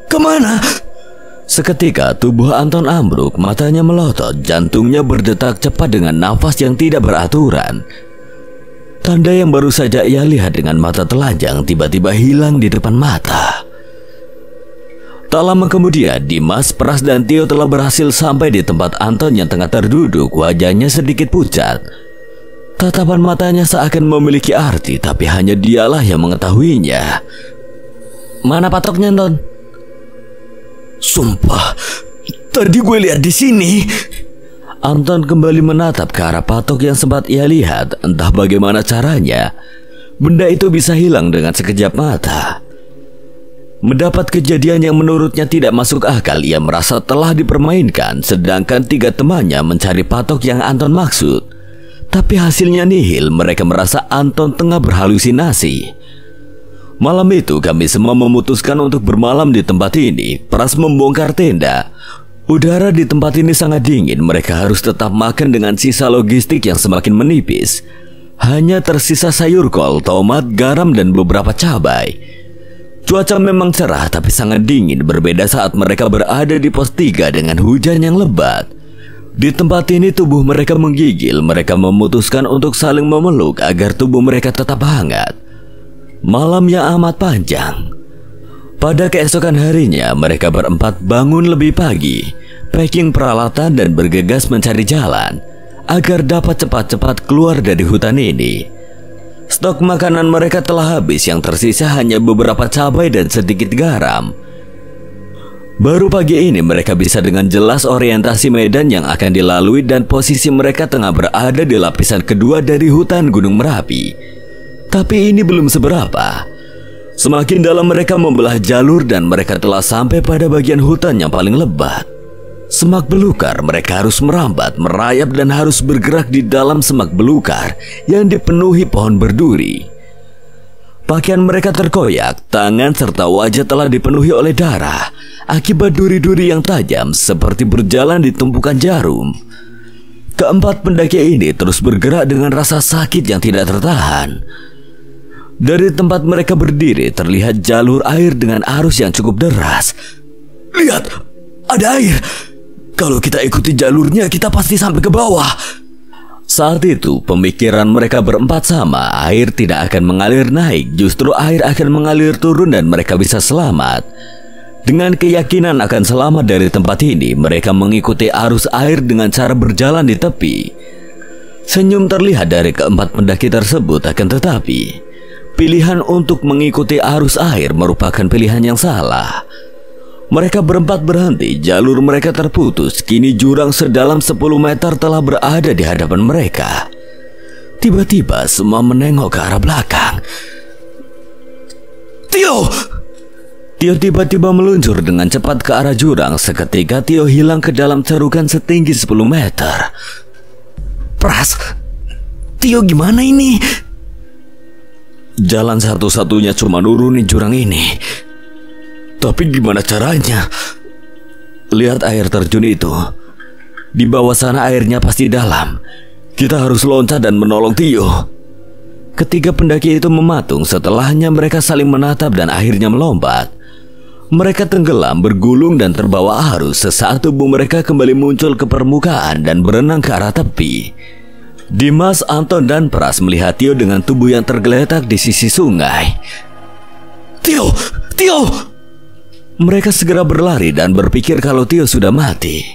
Kemana? Seketika tubuh Anton ambruk, matanya melotot, jantungnya berdetak cepat dengan nafas yang tidak beraturan. Tanda yang baru saja ia lihat dengan mata telanjang tiba-tiba hilang di depan mata. Tak lama kemudian, Dimas, Pras, dan Tio telah berhasil sampai di tempat Anton yang tengah terduduk, wajahnya sedikit pucat. Tatapan matanya seakan memiliki arti, tapi hanya dialah yang mengetahuinya. Mana patoknya, Anton? Sumpah, tadi gue lihat di sini. Anton kembali menatap ke arah patok yang sempat ia lihat. Entah bagaimana caranya, benda itu bisa hilang dengan sekejap mata. Mendapat kejadian yang menurutnya tidak masuk akal, ia merasa telah dipermainkan, sedangkan 3 temannya mencari patok yang Anton maksud. Tapi hasilnya nihil, mereka merasa Anton tengah berhalusinasi. Malam itu kami semua memutuskan untuk bermalam di tempat ini. Pras membongkar tenda. Udara di tempat ini sangat dingin, mereka harus tetap makan dengan sisa logistik yang semakin menipis. Hanya tersisa sayur kol, tomat, garam, dan beberapa cabai. Cuaca memang cerah tapi sangat dingin, berbeda saat mereka berada di pos 3 dengan hujan yang lebat. Di tempat ini tubuh mereka menggigil, mereka memutuskan untuk saling memeluk agar tubuh mereka tetap hangat. Malam yang amat panjang. Pada keesokan harinya, mereka berempat bangun lebih pagi, packing peralatan dan bergegas mencari jalan agar dapat cepat-cepat keluar dari hutan ini. Stok makanan mereka telah habis, yang tersisa hanya beberapa cabai dan sedikit garam. Baru pagi ini mereka bisa dengan jelas orientasi medan yang akan dilalui dan posisi mereka tengah berada di lapisan kedua dari hutan Gunung Merapi. Tapi ini belum seberapa. Semakin dalam mereka membelah jalur dan mereka telah sampai pada bagian hutan yang paling lebat. Semak belukar, mereka harus merambat, merayap dan harus bergerak di dalam semak belukar yang dipenuhi pohon berduri. Pakaian mereka terkoyak, tangan serta wajah telah dipenuhi oleh darah akibat duri-duri yang tajam seperti berjalan di tumpukan jarum. Keempat pendaki ini terus bergerak dengan rasa sakit yang tidak tertahan. Dari tempat mereka berdiri terlihat jalur air dengan arus yang cukup deras. Lihat, ada air. Kalau kita ikuti jalurnya, kita pasti sampai ke bawah. Saat itu, pemikiran mereka berempat sama. Air tidak akan mengalir naik, justru air akan mengalir turun dan mereka bisa selamat. Dengan keyakinan akan selamat dari tempat ini, mereka mengikuti arus air dengan cara berjalan di tepi. Senyum terlihat dari keempat pendaki tersebut, akan tetapi pilihan untuk mengikuti arus air merupakan pilihan yang salah. Mereka berempat berhenti, jalur mereka terputus. Kini jurang sedalam 10 meter telah berada di hadapan mereka. Tiba-tiba semua menengok ke arah belakang. Tio! Tio tiba-tiba meluncur dengan cepat ke arah jurang. Seketika Tio hilang ke dalam cerukan setinggi 10 meter. Pras, Tio gimana ini? Jalan satu-satunya cuma nurunin jurang ini. Tapi gimana caranya? Lihat air terjun itu. Di bawah sana airnya pasti dalam. Kita harus loncat dan menolong Tio. Ketiga pendaki itu mematung. Setelahnya mereka saling menatap dan akhirnya melompat. Mereka tenggelam, bergulung dan terbawa arus. Sesaat tubuh mereka kembali muncul ke permukaan dan berenang ke arah tepi. Dimas, Anton, dan Pras melihat Tio dengan tubuh yang tergeletak di sisi sungai. Tio! Tio! Mereka segera berlari dan berpikir kalau Tio sudah mati.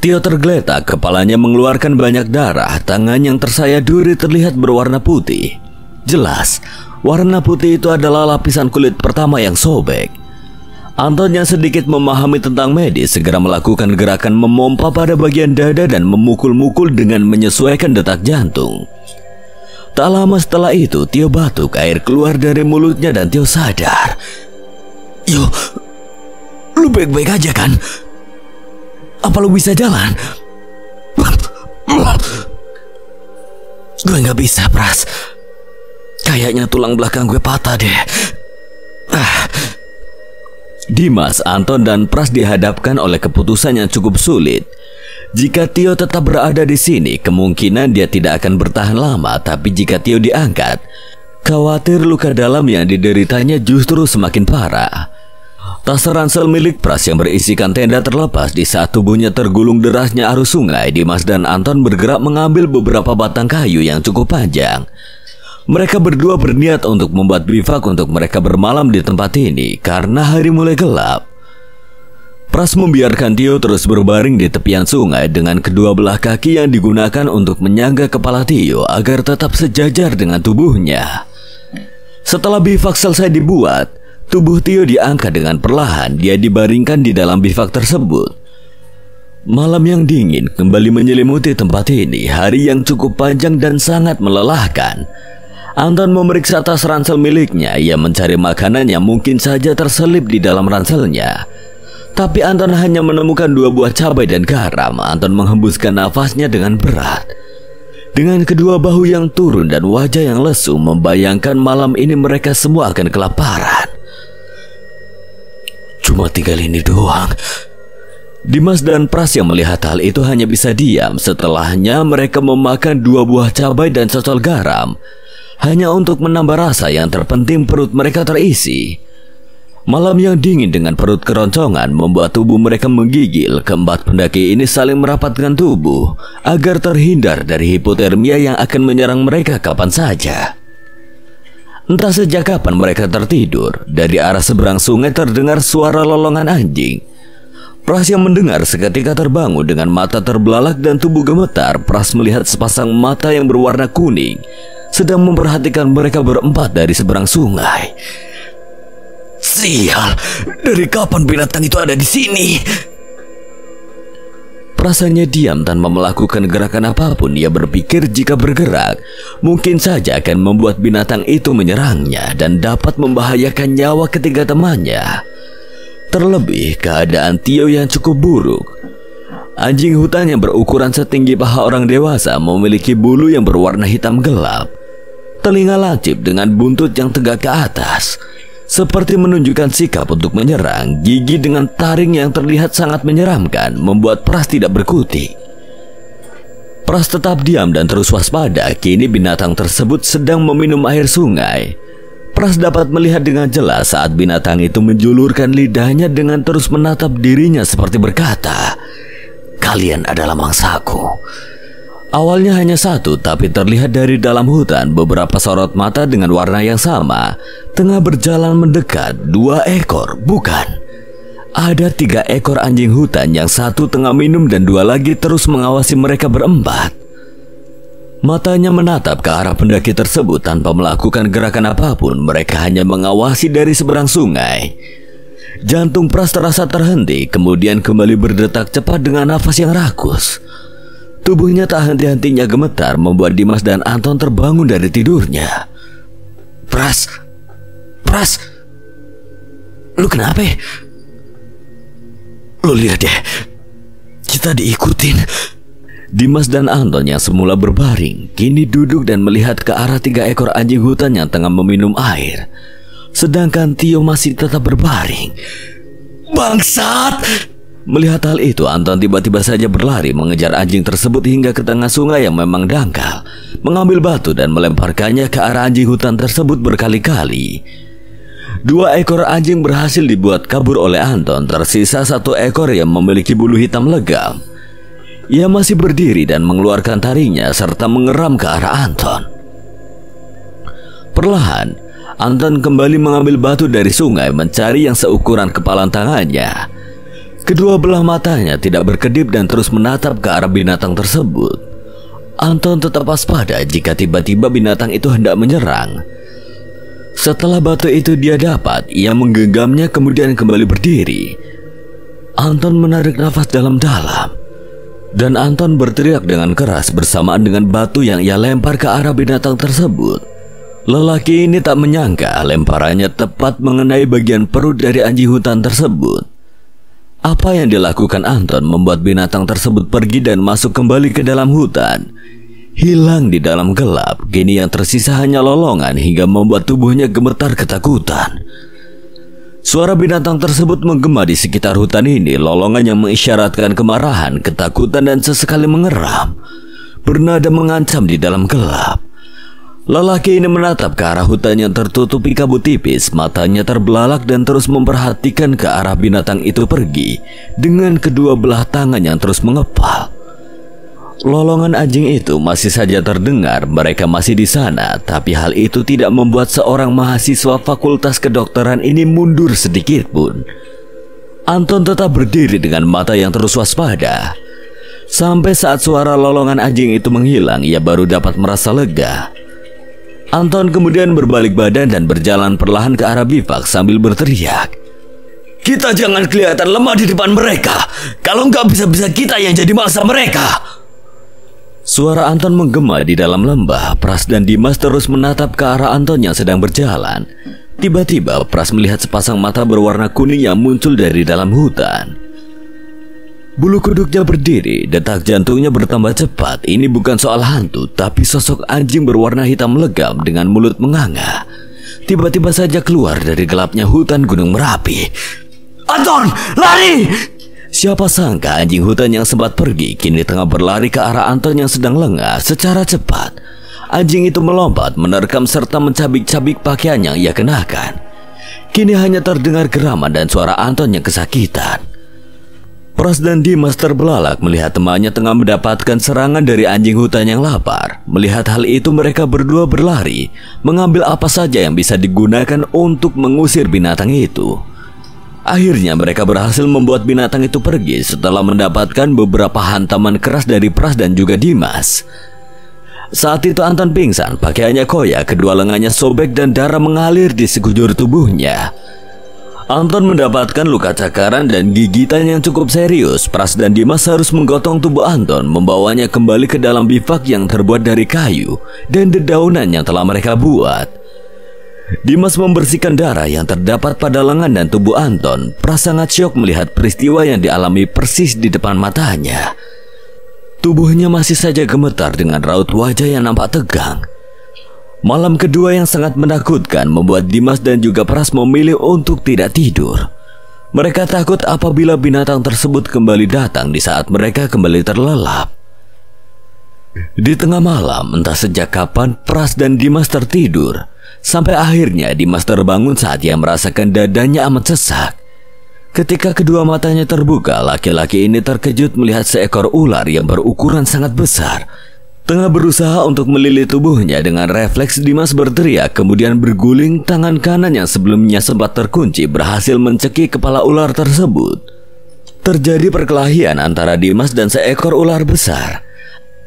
Tio tergeletak, kepalanya mengeluarkan banyak darah, tangan yang tersayat duri terlihat berwarna putih. Jelas, warna putih itu adalah lapisan kulit pertama yang sobek. Anton yang sedikit memahami tentang medis segera melakukan gerakan memompa pada bagian dada dan memukul-mukul dengan menyesuaikan detak jantung. Tak lama setelah itu, Tio batuk, air keluar dari mulutnya dan Tio sadar. Yo, lu baik-baik aja kan? Apa lu bisa jalan? Gue gak bisa, Pras. Kayaknya tulang belakang gue patah deh. Dimas, Anton, dan Pras dihadapkan oleh keputusan yang cukup sulit. Jika Tio tetap berada di sini, kemungkinan dia tidak akan bertahan lama. Tapi jika Tio diangkat, khawatir luka dalam yang dideritanya justru semakin parah. Tas ransel milik Pras yang berisikan tenda terlepas di saat tubuhnya tergulung derasnya arus sungai. Dimas dan Anton bergerak mengambil beberapa batang kayu yang cukup panjang. Mereka berdua berniat untuk membuat bivak untuk mereka bermalam di tempat ini karena hari mulai gelap. Pras membiarkan Tio terus berbaring di tepian sungai dengan kedua belah kaki yang digunakan untuk menyangga kepala Tio agar tetap sejajar dengan tubuhnya. Setelah bivak selesai dibuat, tubuh Tio diangkat dengan perlahan. Dia dibaringkan di dalam bivak tersebut. Malam yang dingin kembali menyelimuti tempat ini. Hari yang cukup panjang dan sangat melelahkan. Anton memeriksa tas ransel miliknya. Ia mencari makanan yang mungkin saja terselip di dalam ranselnya. Tapi Anton hanya menemukan 2 buah cabai dan garam. Anton menghembuskan nafasnya dengan berat. Dengan kedua bahu yang turun dan wajah yang lesu, membayangkan malam ini mereka semua akan kelaparan. Cuma tinggal ini doang. Dimas dan Pras yang melihat hal itu hanya bisa diam. Setelahnya mereka memakan 2 buah cabai dan cocol garam, hanya untuk menambah rasa. Yang terpenting perut mereka terisi. Malam yang dingin dengan perut keroncongan membuat tubuh mereka menggigil. Keempat pendaki ini saling merapatkan tubuh agar terhindar dari hipotermia yang akan menyerang mereka kapan saja. Entah sejak kapan mereka tertidur. Dari arah seberang sungai terdengar suara lolongan anjing. Pras yang mendengar seketika terbangun dengan mata terbelalak dan tubuh gemetar. Pras melihat sepasang mata yang berwarna kuning sedang memperhatikan mereka berempat dari seberang sungai. Sial, dari kapan binatang itu ada di sini? Perasaannya diam tanpa melakukan gerakan apapun. Dia berpikir jika bergerak, mungkin saja akan membuat binatang itu menyerangnya dan dapat membahayakan nyawa ketiga temannya. Terlebih keadaan Tio yang cukup buruk. Anjing hutan yang berukuran setinggi paha orang dewasa memiliki bulu yang berwarna hitam gelap, telinga lancip dengan buntut yang tegak ke atas, seperti menunjukkan sikap untuk menyerang. Gigi dengan taring yang terlihat sangat menyeramkan membuat Pras tidak berkutik. Pras tetap diam dan terus waspada. Kini binatang tersebut sedang meminum air sungai. Pras dapat melihat dengan jelas saat binatang itu menjulurkan lidahnya dengan terus menatap dirinya seperti berkata, "Kalian adalah mangsaku." Awalnya hanya satu, tapi terlihat dari dalam hutan beberapa sorot mata dengan warna yang sama tengah berjalan mendekat. 2 ekor, bukan. Ada 3 ekor anjing hutan, yang satu tengah minum dan 2 lagi terus mengawasi mereka berempat. Matanya menatap ke arah pendaki tersebut tanpa melakukan gerakan apapun. Mereka hanya mengawasi dari seberang sungai. Jantung Pras terasa terhenti, kemudian kembali berdetak cepat dengan nafas yang rakus. Tubuhnya tak henti-hentinya gemetar membuat Dimas dan Anton terbangun dari tidurnya. Pras, lu kenapa? Lu lihat deh, kita diikutin. Dimas dan Anton yang semula berbaring kini duduk dan melihat ke arah 3 ekor anjing hutan yang tengah meminum air, sedangkan Tio masih tetap berbaring. Bangsat! Melihat hal itu, Anton tiba-tiba saja berlari mengejar anjing tersebut hingga ke tengah sungai yang memang dangkal, mengambil batu dan melemparkannya ke arah anjing hutan tersebut berkali-kali. 2 ekor anjing berhasil dibuat kabur oleh Anton. Tersisa 1 ekor yang memiliki bulu hitam legam. Ia masih berdiri dan mengeluarkan taringnya serta mengeram ke arah Anton. Perlahan, Anton kembali mengambil batu dari sungai mencari yang seukuran kepalan tangannya. Kedua belah matanya tidak berkedip dan terus menatap ke arah binatang tersebut. Anton tetap waspada jika tiba-tiba binatang itu hendak menyerang. Setelah batu itu dia dapat, ia menggenggamnya kemudian kembali berdiri. Anton menarik nafas dalam-dalam, dan Anton berteriak dengan keras bersamaan dengan batu yang ia lempar ke arah binatang tersebut. Lelaki ini tak menyangka lemparannya tepat mengenai bagian perut dari anjing hutan tersebut. Apa yang dilakukan Anton membuat binatang tersebut pergi dan masuk kembali ke dalam hutan, hilang di dalam gelap. Kini yang tersisa hanya lolongan hingga membuat tubuhnya gemetar ketakutan. Suara binatang tersebut menggema di sekitar hutan ini, lolongan yang mengisyaratkan kemarahan, ketakutan, dan sesekali mengeram, bernada mengancam di dalam gelap. Lelaki ini menatap ke arah hutan yang tertutupi kabut tipis, matanya terbelalak dan terus memperhatikan ke arah binatang itu pergi dengan kedua belah tangan yang terus mengepal. Lolongan anjing itu masih saja terdengar, mereka masih di sana, tapi hal itu tidak membuat seorang mahasiswa fakultas kedokteran ini mundur sedikit pun. Anton tetap berdiri dengan mata yang terus waspada. Sampai saat suara lolongan anjing itu menghilang, ia baru dapat merasa lega. Anton kemudian berbalik badan dan berjalan perlahan ke arah bivak sambil berteriak, "Kita jangan kelihatan lemah di depan mereka. Kalau nggak bisa-bisa kita yang jadi mangsa mereka." Suara Anton menggema di dalam lembah. Pras dan Dimas terus menatap ke arah Anton yang sedang berjalan. Tiba-tiba Pras melihat sepasang mata berwarna kuning yang muncul dari dalam hutan. Bulu kuduknya berdiri, detak jantungnya bertambah cepat. Ini bukan soal hantu, tapi sosok anjing berwarna hitam legam dengan mulut menganga. Tiba-tiba saja keluar dari gelapnya hutan Gunung Merapi. "Anton, lari!" Siapa sangka anjing hutan yang sempat pergi kini tengah berlari ke arah Anton yang sedang lengah secara cepat. Anjing itu melompat, menerkam serta mencabik-cabik pakaian yang ia kenakan. Kini hanya terdengar geraman dan suara Anton yang kesakitan. Pras dan Dimas terbelalak melihat temannya tengah mendapatkan serangan dari anjing hutan yang lapar. Melihat hal itu mereka berdua berlari, mengambil apa saja yang bisa digunakan untuk mengusir binatang itu. Akhirnya mereka berhasil membuat binatang itu pergi setelah mendapatkan beberapa hantaman keras dari Pras dan juga Dimas. Saat itu Anton pingsan, pakaiannya koyak, kedua lengannya sobek dan darah mengalir di sekujur tubuhnya. Anton mendapatkan luka cakaran dan gigitan yang cukup serius. Pras dan Dimas harus menggotong tubuh Anton, membawanya kembali ke dalam bivak yang terbuat dari kayu dan dedaunan yang telah mereka buat. Dimas membersihkan darah yang terdapat pada lengan dan tubuh Anton. Pras sangat syok melihat peristiwa yang dialami persis di depan matanya. Tubuhnya masih saja gemetar dengan raut wajah yang nampak tegang. Malam kedua yang sangat menakutkan membuat Dimas dan juga Pras memilih untuk tidak tidur. Mereka takut apabila binatang tersebut kembali datang di saat mereka kembali terlelap. Di tengah malam, entah sejak kapan Pras dan Dimas tertidur. Sampai akhirnya Dimas terbangun saat ia merasakan dadanya amat sesak. Ketika kedua matanya terbuka, laki-laki ini terkejut melihat seekor ular yang berukuran sangat besar. Tengah berusaha untuk melilit tubuhnya, dengan refleks Dimas berteriak, kemudian berguling. Tangan kanan yang sebelumnya sempat terkunci berhasil mencekik kepala ular tersebut. Terjadi perkelahian antara Dimas dan seekor ular besar.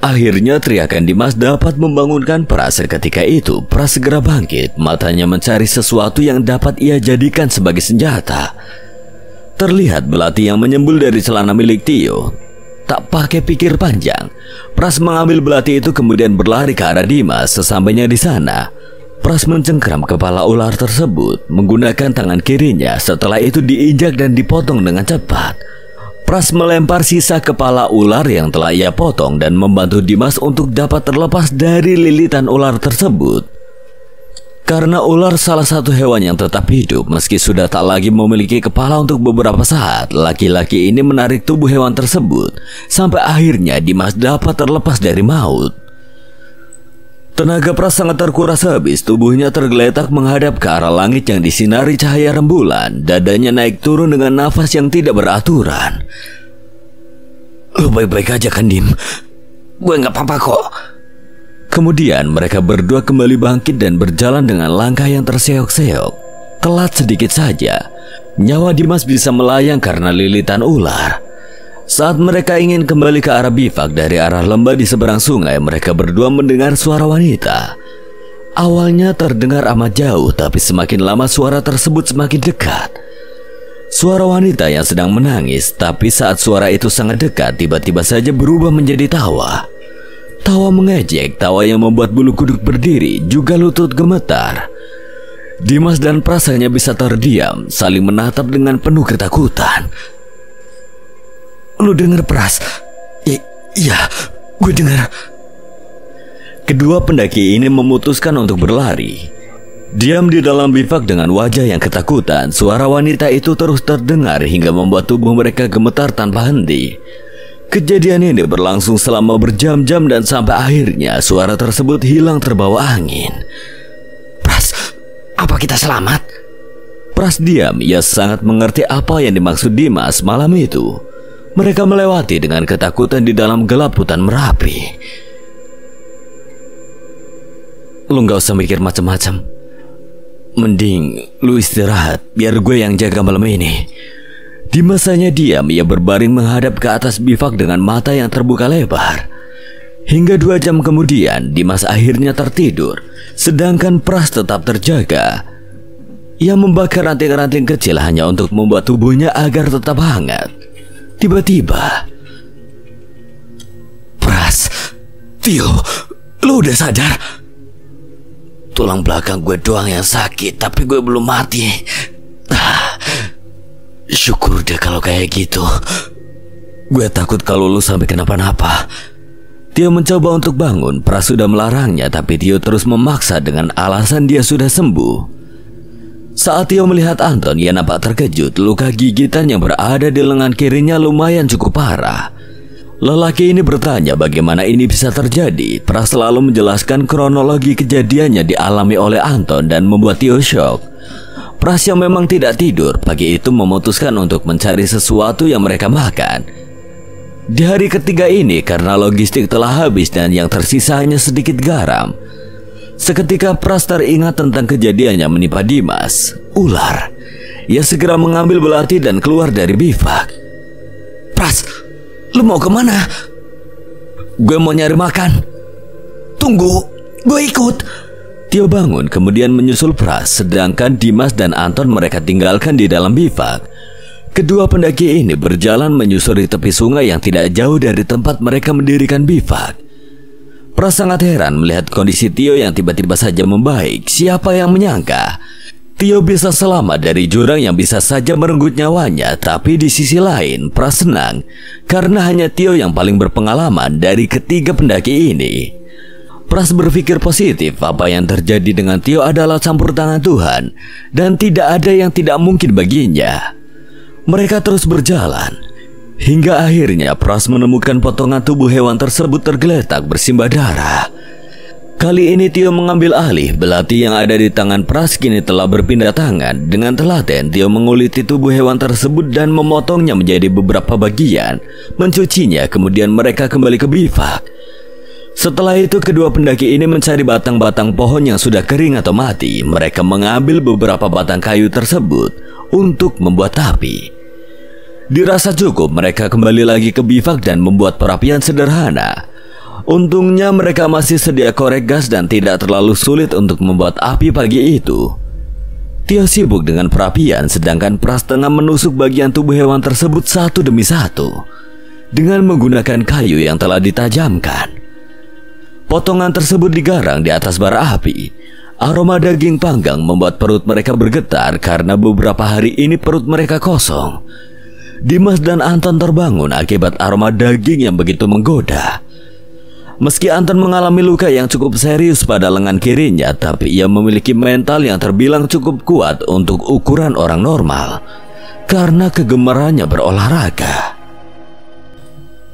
Akhirnya teriakan Dimas dapat membangunkan Pras. Ketika itu Pras segera bangkit, matanya mencari sesuatu yang dapat ia jadikan sebagai senjata. Terlihat belati yang menyembul dari celana milik Tio. Tak pakai pikir panjang, Pras mengambil belati itu kemudian berlari ke arah Dimas. Sesampainya di sana, Pras mencengkram kepala ular tersebut menggunakan tangan kirinya. Setelah itu diinjak dan dipotong dengan cepat. Pras melempar sisa kepala ular yang telah ia potong dan membantu Dimas untuk dapat terlepas dari lilitan ular tersebut. Karena ular salah satu hewan yang tetap hidup meski sudah tak lagi memiliki kepala untuk beberapa saat, laki-laki ini menarik tubuh hewan tersebut sampai akhirnya Dimas dapat terlepas dari maut. Tenaga Pras sangat terkuras habis, tubuhnya tergeletak menghadap ke arah langit yang disinari cahaya rembulan. Dadanya naik turun dengan nafas yang tidak beraturan. "Lu baik-baik aja kan, Dim? Gue gak apa-apa kok." Kemudian mereka berdua kembali bangkit dan berjalan dengan langkah yang terseok-seok. Telat sedikit saja, nyawa Dimas bisa melayang karena lilitan ular. Saat mereka ingin kembali ke arah bivak dari arah lembah di seberang sungai, mereka berdua mendengar suara wanita. Awalnya terdengar amat jauh, tapi semakin lama suara tersebut semakin dekat. Suara wanita yang sedang menangis, tapi saat suara itu sangat dekat, tiba-tiba saja berubah menjadi tawa. Tawa mengejek, tawa yang membuat bulu kuduk berdiri, juga lutut gemetar. Dimas dan Pras hanya bisa terdiam, saling menatap dengan penuh ketakutan. "Lu denger, Pras?" Iya, gue denger." Kedua pendaki ini memutuskan untuk berlari. Diam di dalam bivak dengan wajah yang ketakutan, suara wanita itu terus terdengar hingga membuat tubuh mereka gemetar tanpa henti. Kejadian ini berlangsung selama berjam-jam dan sampai akhirnya suara tersebut hilang terbawa angin. Pras, apa kita selamat? Pras diam, ia sangat mengerti apa yang dimaksud Dimas malam itu. Mereka melewati dengan ketakutan di dalam gelap hutan Merapi. Lu gak usah mikir macam-macam. Mending lu istirahat, biar gue yang jaga malam ini. Dimas hanya diam, ia berbaring menghadap ke atas bivak dengan mata yang terbuka lebar. Hingga 2 jam kemudian, Dimas akhirnya tertidur, sedangkan Pras tetap terjaga. Ia membakar ranting-ranting kecil hanya untuk membuat tubuhnya agar tetap hangat. Tiba-tiba, Pras, Tio, lu udah sadar? Tulang belakang gue doang yang sakit, tapi gue belum mati. Syukur deh kalau kayak gitu. Gue takut kalau lu sampai kenapa-napa. Tio mencoba untuk bangun. Pras sudah melarangnya, tapi Tio terus memaksa dengan alasan dia sudah sembuh. Saat Tio melihat Anton, ia nampak terkejut. Luka gigitan yang berada di lengan kirinya lumayan cukup parah. Lelaki ini bertanya bagaimana ini bisa terjadi. Pras selalu menjelaskan kronologi kejadiannya dialami oleh Anton dan membuat Tio shock. Pras yang memang tidak tidur pagi itu memutuskan untuk mencari sesuatu yang mereka makan. Di hari ketiga ini, karena logistik telah habis dan yang tersisa hanya sedikit garam, seketika Pras teringat tentang kejadian yang menimpa Dimas, ular. Ia segera mengambil belati dan keluar dari bivak. Pras, lu mau kemana? Gue mau nyari makan. Tunggu, gue ikut. Tio bangun kemudian menyusul Pras, sedangkan Dimas dan Anton mereka tinggalkan di dalam bivak. Kedua pendaki ini berjalan menyusuri tepi sungai yang tidak jauh dari tempat mereka mendirikan bivak. Pras sangat heran melihat kondisi Tio yang tiba-tiba saja membaik. Siapa yang menyangka Tio bisa selamat dari jurang yang bisa saja merenggut nyawanya. Tapi di sisi lain, Pras senang karena hanya Tio yang paling berpengalaman dari ketiga pendaki ini. Pras berpikir positif. Apa yang terjadi dengan Tio adalah campur tangan Tuhan, dan tidak ada yang tidak mungkin baginya. Mereka terus berjalan hingga akhirnya Pras menemukan potongan tubuh hewan tersebut tergeletak bersimbah darah. Kali ini Tio mengambil alih. Belati yang ada di tangan Pras kini telah berpindah tangan. Dengan telaten Tio menguliti tubuh hewan tersebut dan memotongnya menjadi beberapa bagian, mencucinya, kemudian mereka kembali ke bivak. Setelah itu kedua pendaki ini mencari batang-batang pohon yang sudah kering atau mati. Mereka mengambil beberapa batang kayu tersebut untuk membuat api. Dirasa cukup, mereka kembali lagi ke bivak dan membuat perapian sederhana. Untungnya mereka masih sedia korek gas dan tidak terlalu sulit untuk membuat api pagi itu. Tio sibuk dengan perapian, sedangkan Pras tengah menusuk bagian tubuh hewan tersebut satu demi satu dengan menggunakan kayu yang telah ditajamkan. Potongan tersebut digarang di atas bara api. Aroma daging panggang membuat perut mereka bergetar karena beberapa hari ini perut mereka kosong. Dimas dan Anton terbangun akibat aroma daging yang begitu menggoda. Meski Anton mengalami luka yang cukup serius pada lengan kirinya, tapi ia memiliki mental yang terbilang cukup kuat untuk ukuran orang normal karena kegemarannya berolahraga.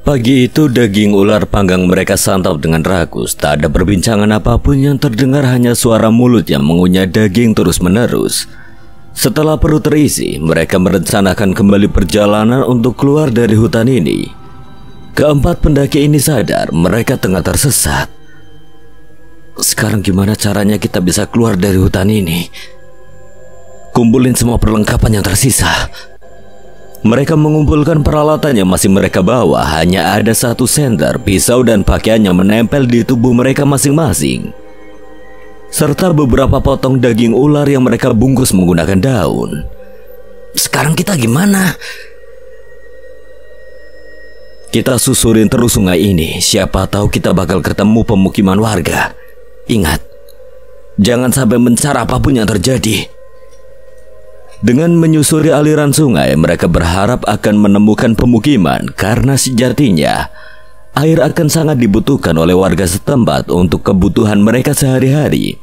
Pagi itu daging ular panggang mereka santap dengan rakus. Tak ada perbincangan apapun yang terdengar, hanya suara mulut yang mengunyah daging terus-menerus. Setelah perut terisi, mereka merencanakan kembali perjalanan untuk keluar dari hutan ini. Keempat pendaki ini sadar mereka tengah tersesat. Sekarang gimana caranya kita bisa keluar dari hutan ini? Kumpulin semua perlengkapan yang tersisa. Mereka mengumpulkan peralatan yang masih mereka bawa. Hanya ada satu senter, pisau dan pakaian yang menempel di tubuh mereka masing-masing, serta beberapa potong daging ular yang mereka bungkus menggunakan daun. Sekarang kita gimana? Kita susurin terus sungai ini. Siapa tahu kita bakal ketemu pemukiman warga. Ingat, jangan sampai mencar apapun yang terjadi. Dengan menyusuri aliran sungai, mereka berharap akan menemukan pemukiman karena sejatinya air akan sangat dibutuhkan oleh warga setempat untuk kebutuhan mereka sehari-hari.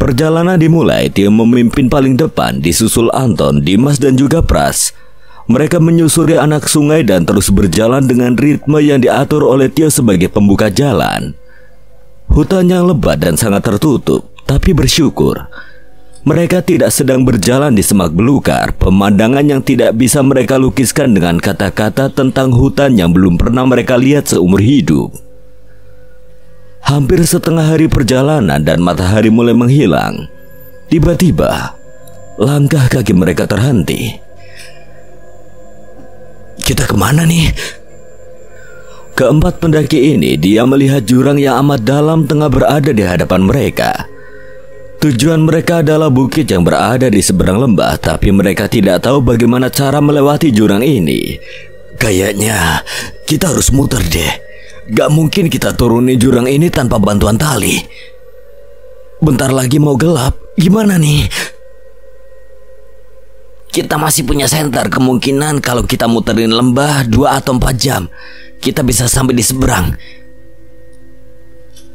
Perjalanan dimulai. Tio memimpin paling depan, disusul Anton, Dimas dan juga Pras. Mereka menyusuri anak sungai dan terus berjalan dengan ritme yang diatur oleh Tio sebagai pembuka jalan. Hutan yang lebat dan sangat tertutup, tapi bersyukur mereka tidak sedang berjalan di semak belukar, pemandangan yang tidak bisa mereka lukiskan dengan kata-kata tentang hutan yang belum pernah mereka lihat seumur hidup. Hampir setengah hari perjalanan dan matahari mulai menghilang. Tiba-tiba, langkah kaki mereka terhenti. Kita kemana nih? Keempat pendaki ini, dia melihat jurang yang amat dalam tengah berada di hadapan mereka. Tujuan mereka adalah bukit yang berada di seberang lembah, tapi mereka tidak tahu bagaimana cara melewati jurang ini. Kayaknya kita harus muter deh. Gak mungkin kita turuni jurang ini tanpa bantuan tali. Bentar lagi mau gelap. Gimana nih? Kita masih punya senter. Kemungkinan kalau kita muterin lembah 2 atau 4 jam, kita bisa sampai di seberang.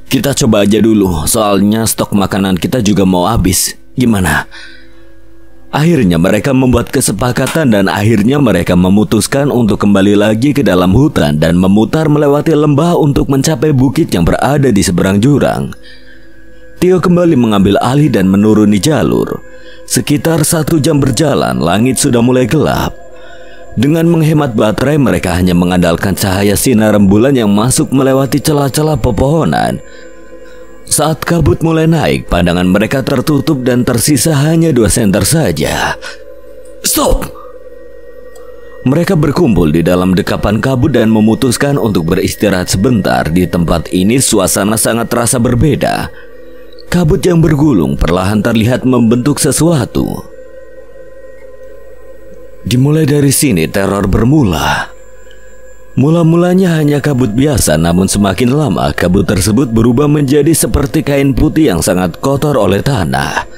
Kita coba aja dulu, soalnya stok makanan kita juga mau habis. Gimana? Akhirnya mereka membuat kesepakatan dan akhirnya mereka memutuskan untuk kembali lagi ke dalam hutan dan memutar melewati lembah untuk mencapai bukit yang berada di seberang jurang. Tio kembali mengambil alih dan menuruni jalur. Sekitar 1 jam berjalan, langit sudah mulai gelap. Dengan menghemat baterai, mereka hanya mengandalkan cahaya sinar rembulan yang masuk melewati celah-celah pepohonan. Saat kabut mulai naik, pandangan mereka tertutup dan tersisa hanya 2 senter saja. Stop! Mereka berkumpul di dalam dekapan kabut dan memutuskan untuk beristirahat sebentar. Di tempat ini suasana sangat terasa berbeda. Kabut yang bergulung perlahan terlihat membentuk sesuatu. Dimulai dari sini teror bermula. Mula-mulanya hanya kabut biasa, namun semakin lama kabut tersebut berubah menjadi seperti kain putih yang sangat kotor oleh tanah.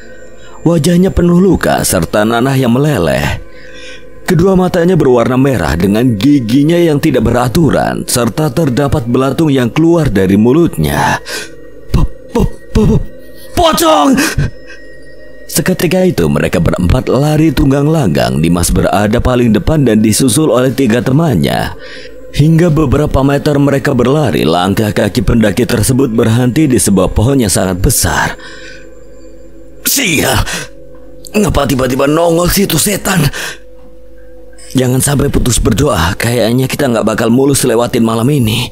Wajahnya penuh luka serta nanah yang meleleh. Kedua matanya berwarna merah dengan giginya yang tidak beraturan, serta terdapat belatung yang keluar dari mulutnya. Pocong! Seketika itu mereka berempat lari tunggang langgang. Dimas berada paling depan dan disusul oleh 3 temannya. Hingga beberapa meter mereka berlari, langkah kaki pendaki tersebut berhenti di sebuah pohon yang sangat besar. Sial, ngapa tiba-tiba nongol sih itu setan? Jangan sampai putus berdoa, kayaknya kita nggak bakal mulus lewatin malam ini.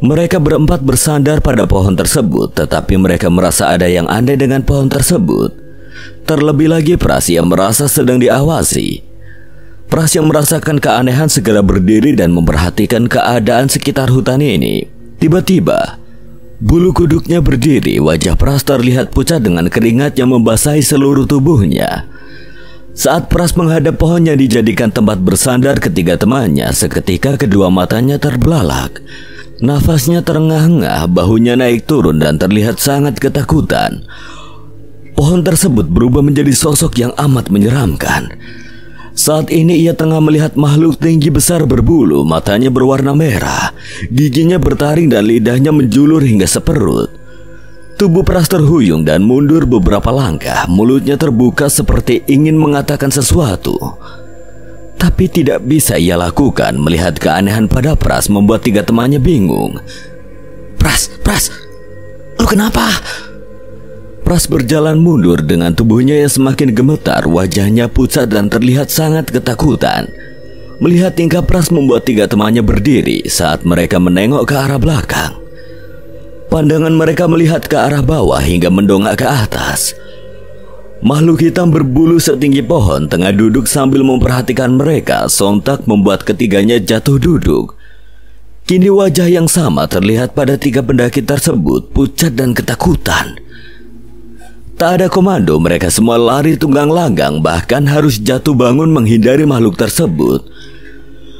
Mereka berempat bersandar pada pohon tersebut, tetapi mereka merasa ada yang aneh dengan pohon tersebut. Terlebih lagi Pras yang merasa sedang diawasi. Pras yang merasakan keanehan segera berdiri dan memperhatikan keadaan sekitar hutan ini. Tiba-tiba, bulu kuduknya berdiri, wajah Pras terlihat pucat dengan keringat yang membasahi seluruh tubuhnya. Saat Pras menghadap pohon yang dijadikan tempat bersandar ketiga temannya, seketika kedua matanya terbelalak. Nafasnya terengah-engah, bahunya naik turun dan terlihat sangat ketakutan. Pohon tersebut berubah menjadi sosok yang amat menyeramkan. Saat ini ia tengah melihat makhluk tinggi besar berbulu, matanya berwarna merah, giginya bertaring dan lidahnya menjulur hingga seperut. Tubuh Pras terhuyung dan mundur beberapa langkah, mulutnya terbuka seperti ingin mengatakan sesuatu. Tapi tidak bisa ia lakukan. Melihat keanehan pada Pras membuat 3 temannya bingung. Pras, lu kenapa? Pras berjalan mundur dengan tubuhnya yang semakin gemetar, wajahnya pucat dan terlihat sangat ketakutan. Melihat tingkah Pras membuat 3 temannya berdiri saat mereka menengok ke arah belakang. Pandangan mereka melihat ke arah bawah hingga mendongak ke atas. Makhluk hitam berbulu setinggi pohon tengah duduk sambil memperhatikan mereka, sontak membuat ketiganya jatuh duduk. Kini wajah yang sama terlihat pada 3 pendaki tersebut, pucat dan ketakutan. Tak ada komando, mereka semua lari tunggang langgang, bahkan harus jatuh bangun menghindari makhluk tersebut.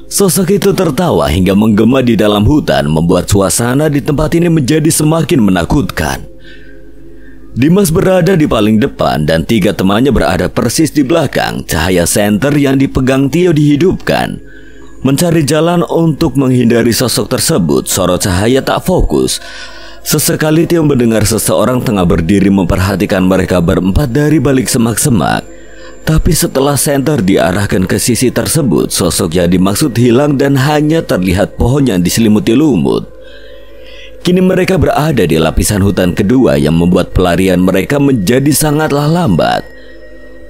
Sosok itu tertawa hingga menggema di dalam hutan, membuat suasana di tempat ini menjadi semakin menakutkan. Dimas berada di paling depan dan 3 temannya berada persis di belakang. Cahaya senter yang dipegang Tio dihidupkan. Mencari jalan untuk menghindari sosok tersebut, sorot cahaya tak fokus. Sesekali Tio mendengar seseorang tengah berdiri memperhatikan mereka berempat dari balik semak-semak. Tapi setelah senter diarahkan ke sisi tersebut, sosok yang dimaksud hilang dan hanya terlihat pohon yang diselimuti lumut. Kini mereka berada di lapisan hutan kedua yang membuat pelarian mereka menjadi sangatlah lambat.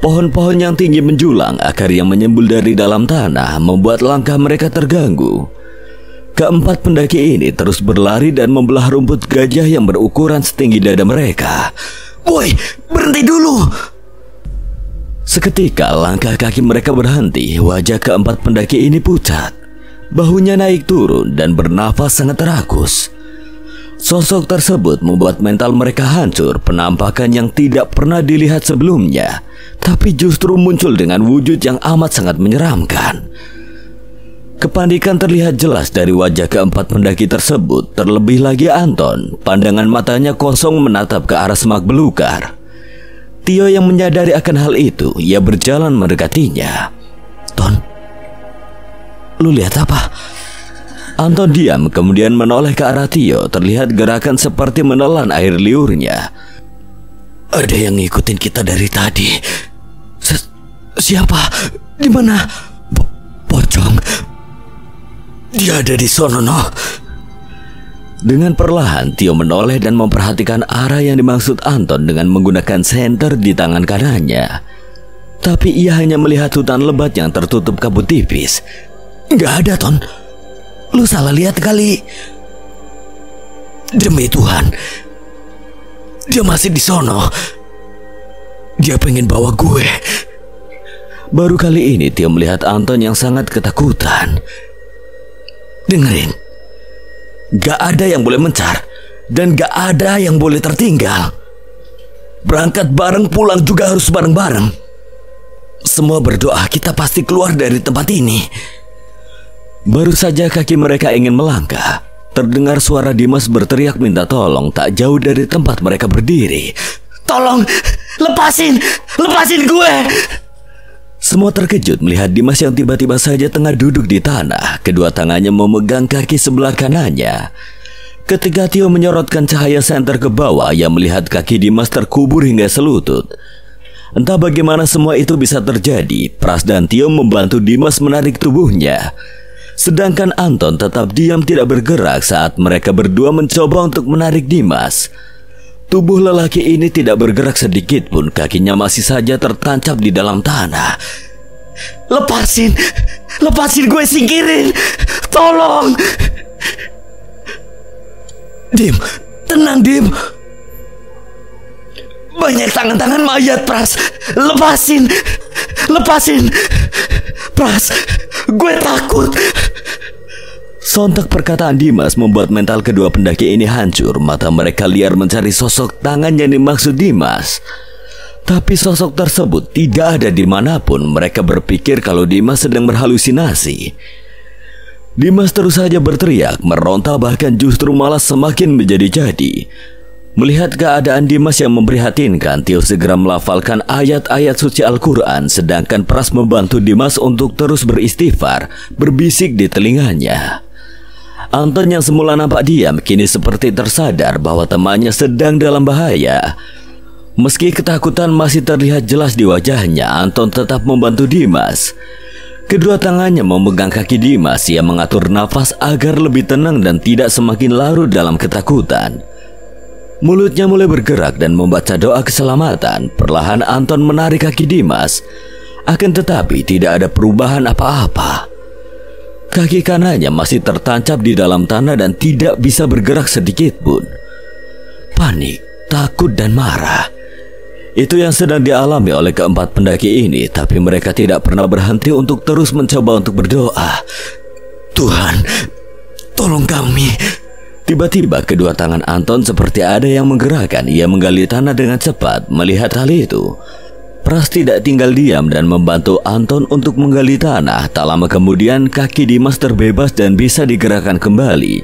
Pohon-pohon yang tinggi menjulang, akar yang menyembul dari dalam tanah membuat langkah mereka terganggu. Keempat pendaki ini terus berlari dan membelah rumput gajah yang berukuran setinggi dada mereka. Woi, berhenti dulu! Seketika langkah kaki mereka berhenti, wajah keempat pendaki ini pucat. Bahunya naik turun dan bernafas sangat terakus. Sosok tersebut membuat mental mereka hancur, penampakan yang tidak pernah dilihat sebelumnya, tapi justru muncul dengan wujud yang amat sangat menyeramkan. Kepanikan terlihat jelas dari wajah keempat pendaki tersebut, terlebih lagi Anton. Pandangan matanya kosong menatap ke arah semak belukar. Tio yang menyadari akan hal itu, ia berjalan mendekatinya. Ton, lu lihat apa? Anton diam kemudian menoleh ke arah Tio, terlihat gerakan seperti menelan air liurnya. Ada yang ngikutin kita dari tadi. Siapa? Di mana? Pocong. Dia ada di sono, no. Dengan perlahan Tio menoleh dan memperhatikan arah yang dimaksud Anton dengan menggunakan senter di tangan kanannya. Tapi ia hanya melihat hutan lebat yang tertutup kabut tipis. Nggak ada, Ton. Lu salah lihat kali. Demi Tuhan, dia masih di sono. Dia pengen bawa gue. Baru kali ini Tio melihat Anton yang sangat ketakutan. Dengerin, gak ada yang boleh mencar dan gak ada yang boleh tertinggal. Berangkat bareng, pulang juga harus bareng-bareng. Semua berdoa kita pasti keluar dari tempat ini. Baru saja kaki mereka ingin melangkah, terdengar suara Dimas berteriak minta tolong tak jauh dari tempat mereka berdiri. Tolong, lepasin gue. Semua terkejut melihat Dimas yang tiba-tiba saja tengah duduk di tanah, kedua tangannya memegang kaki sebelah kanannya. Ketika Tio menyorotkan cahaya senter ke bawah, ia melihat kaki Dimas terkubur hingga selutut. Entah bagaimana semua itu bisa terjadi, Pras dan Tio membantu Dimas menarik tubuhnya. Sedangkan Anton tetap diam tidak bergerak saat mereka berdua mencoba untuk menarik Dimas. Tubuh lelaki ini tidak bergerak sedikit pun, kakinya masih saja tertancap di dalam tanah. Lepasin gue, singkirin, tolong. Dim, tenang Dim. Banyak tangan-tangan mayat, Pras. Lepasin. Pras, gue takut. Sontak perkataan Dimas membuat mental kedua pendaki ini hancur. Mata mereka liar mencari sosok tangan yang dimaksud Dimas. Tapi sosok tersebut tidak ada dimanapun. Mereka berpikir kalau Dimas sedang berhalusinasi. Dimas terus saja berteriak, meronta, bahkan justru malah semakin menjadi-jadi. Melihat keadaan Dimas yang memprihatinkan, Tio segera melafalkan ayat-ayat suci Al-Quran, sedangkan Pras membantu Dimas untuk terus beristighfar, berbisik di telinganya. Anton yang semula nampak diam kini seperti tersadar bahwa temannya sedang dalam bahaya. Meski ketakutan masih terlihat jelas di wajahnya, Anton tetap membantu Dimas. Kedua tangannya memegang kaki Dimas, ia mengatur nafas agar lebih tenang dan tidak semakin larut dalam ketakutan. Mulutnya mulai bergerak dan membaca doa keselamatan. Perlahan Anton menarik kaki Dimas, akan tetapi tidak ada perubahan apa-apa. Kaki kanannya masih tertancap di dalam tanah dan tidak bisa bergerak sedikit pun. Panik, takut dan marah, itu yang sedang dialami oleh keempat pendaki ini. Tapi mereka tidak pernah berhenti untuk terus mencoba untuk berdoa. Tuhan, tolong kami. Tiba-tiba kedua tangan Anton seperti ada yang menggerakkan. Ia menggali tanah dengan cepat. Melihat hal itu, Pras tidak tinggal diam dan membantu Anton untuk menggali tanah. Tak lama kemudian kaki Dimas terbebas dan bisa digerakkan kembali.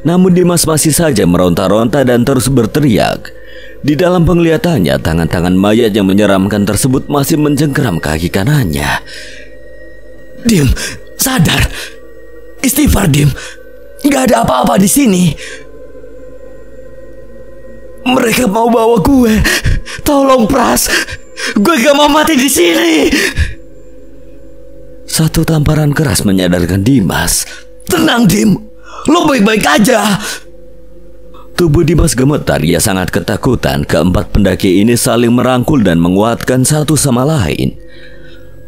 Namun Dimas masih saja meronta-ronta dan terus berteriak. Di dalam penglihatannya, tangan-tangan mayat yang menyeramkan tersebut masih mencengkeram kaki kanannya. Dim, sadar. Istighfar, Dim. Gak ada apa-apa di sini. Mereka mau bawa gue. Tolong Pras, gue gak mau mati di sini. Satu tamparan keras menyadarkan Dimas. Tenang Dim, lo baik-baik aja. Tubuh Dimas gemetar, ia sangat ketakutan. Keempat pendaki ini saling merangkul dan menguatkan satu sama lain.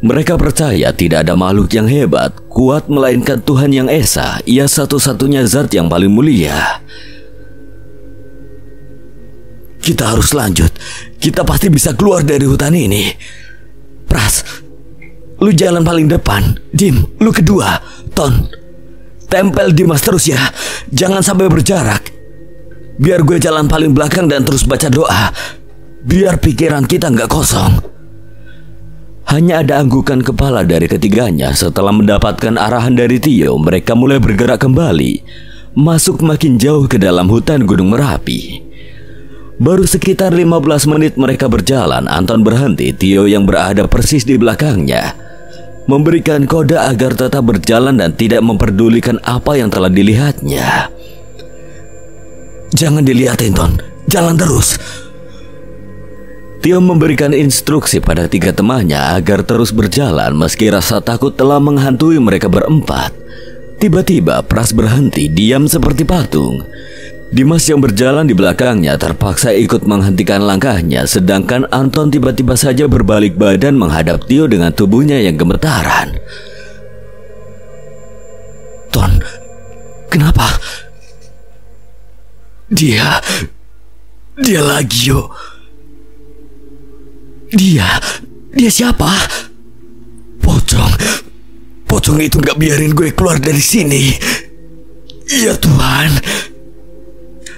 Mereka percaya tidak ada makhluk yang hebat, kuat melainkan Tuhan yang Esa. Ia satu-satunya zat yang paling mulia. Kita harus lanjut. Kita pasti bisa keluar dari hutan ini. Pras, lu jalan paling depan. Dim, lu kedua. Ton, tempel Dimas terus ya. Jangan sampai berjarak. Biar gue jalan paling belakang dan terus baca doa. Biar pikiran kita nggak kosong. Hanya ada anggukan kepala dari ketiganya. Setelah mendapatkan arahan dari Tio, mereka mulai bergerak kembali, masuk makin jauh ke dalam hutan Gunung Merapi. Baru sekitar 15 menit mereka berjalan, Anton berhenti. Tio yang berada persis di belakangnya memberikan kode agar tetap berjalan dan tidak memperdulikan apa yang telah dilihatnya. Jangan dilihatin Ton, jalan terus. Tio memberikan instruksi pada 3 temannya agar terus berjalan meski rasa takut telah menghantui mereka berempat. Tiba-tiba Pras berhenti, diam seperti patung. Dimas yang berjalan di belakangnya terpaksa ikut menghentikan langkahnya, sedangkan Anton tiba-tiba saja berbalik badan menghadap Tio dengan tubuhnya yang gemetaran. Ton, kenapa? Dia lagi yo. Dia siapa? Pocong itu gak biarin gue keluar dari sini. Ya Tuhan.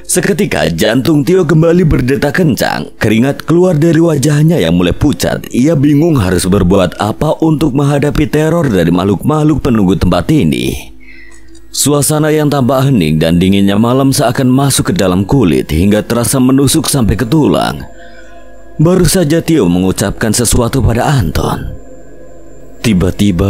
Seketika jantung Tio kembali berdetak kencang. Keringat keluar dari wajahnya yang mulai pucat. Ia bingung harus berbuat apa untuk menghadapi teror dari makhluk-makhluk penunggu tempat ini. Suasana yang tampak hening dan dinginnya malam seakan masuk ke dalam kulit hingga terasa menusuk sampai ke tulang. Baru saja Tio mengucapkan sesuatu pada Anton. Tiba-tiba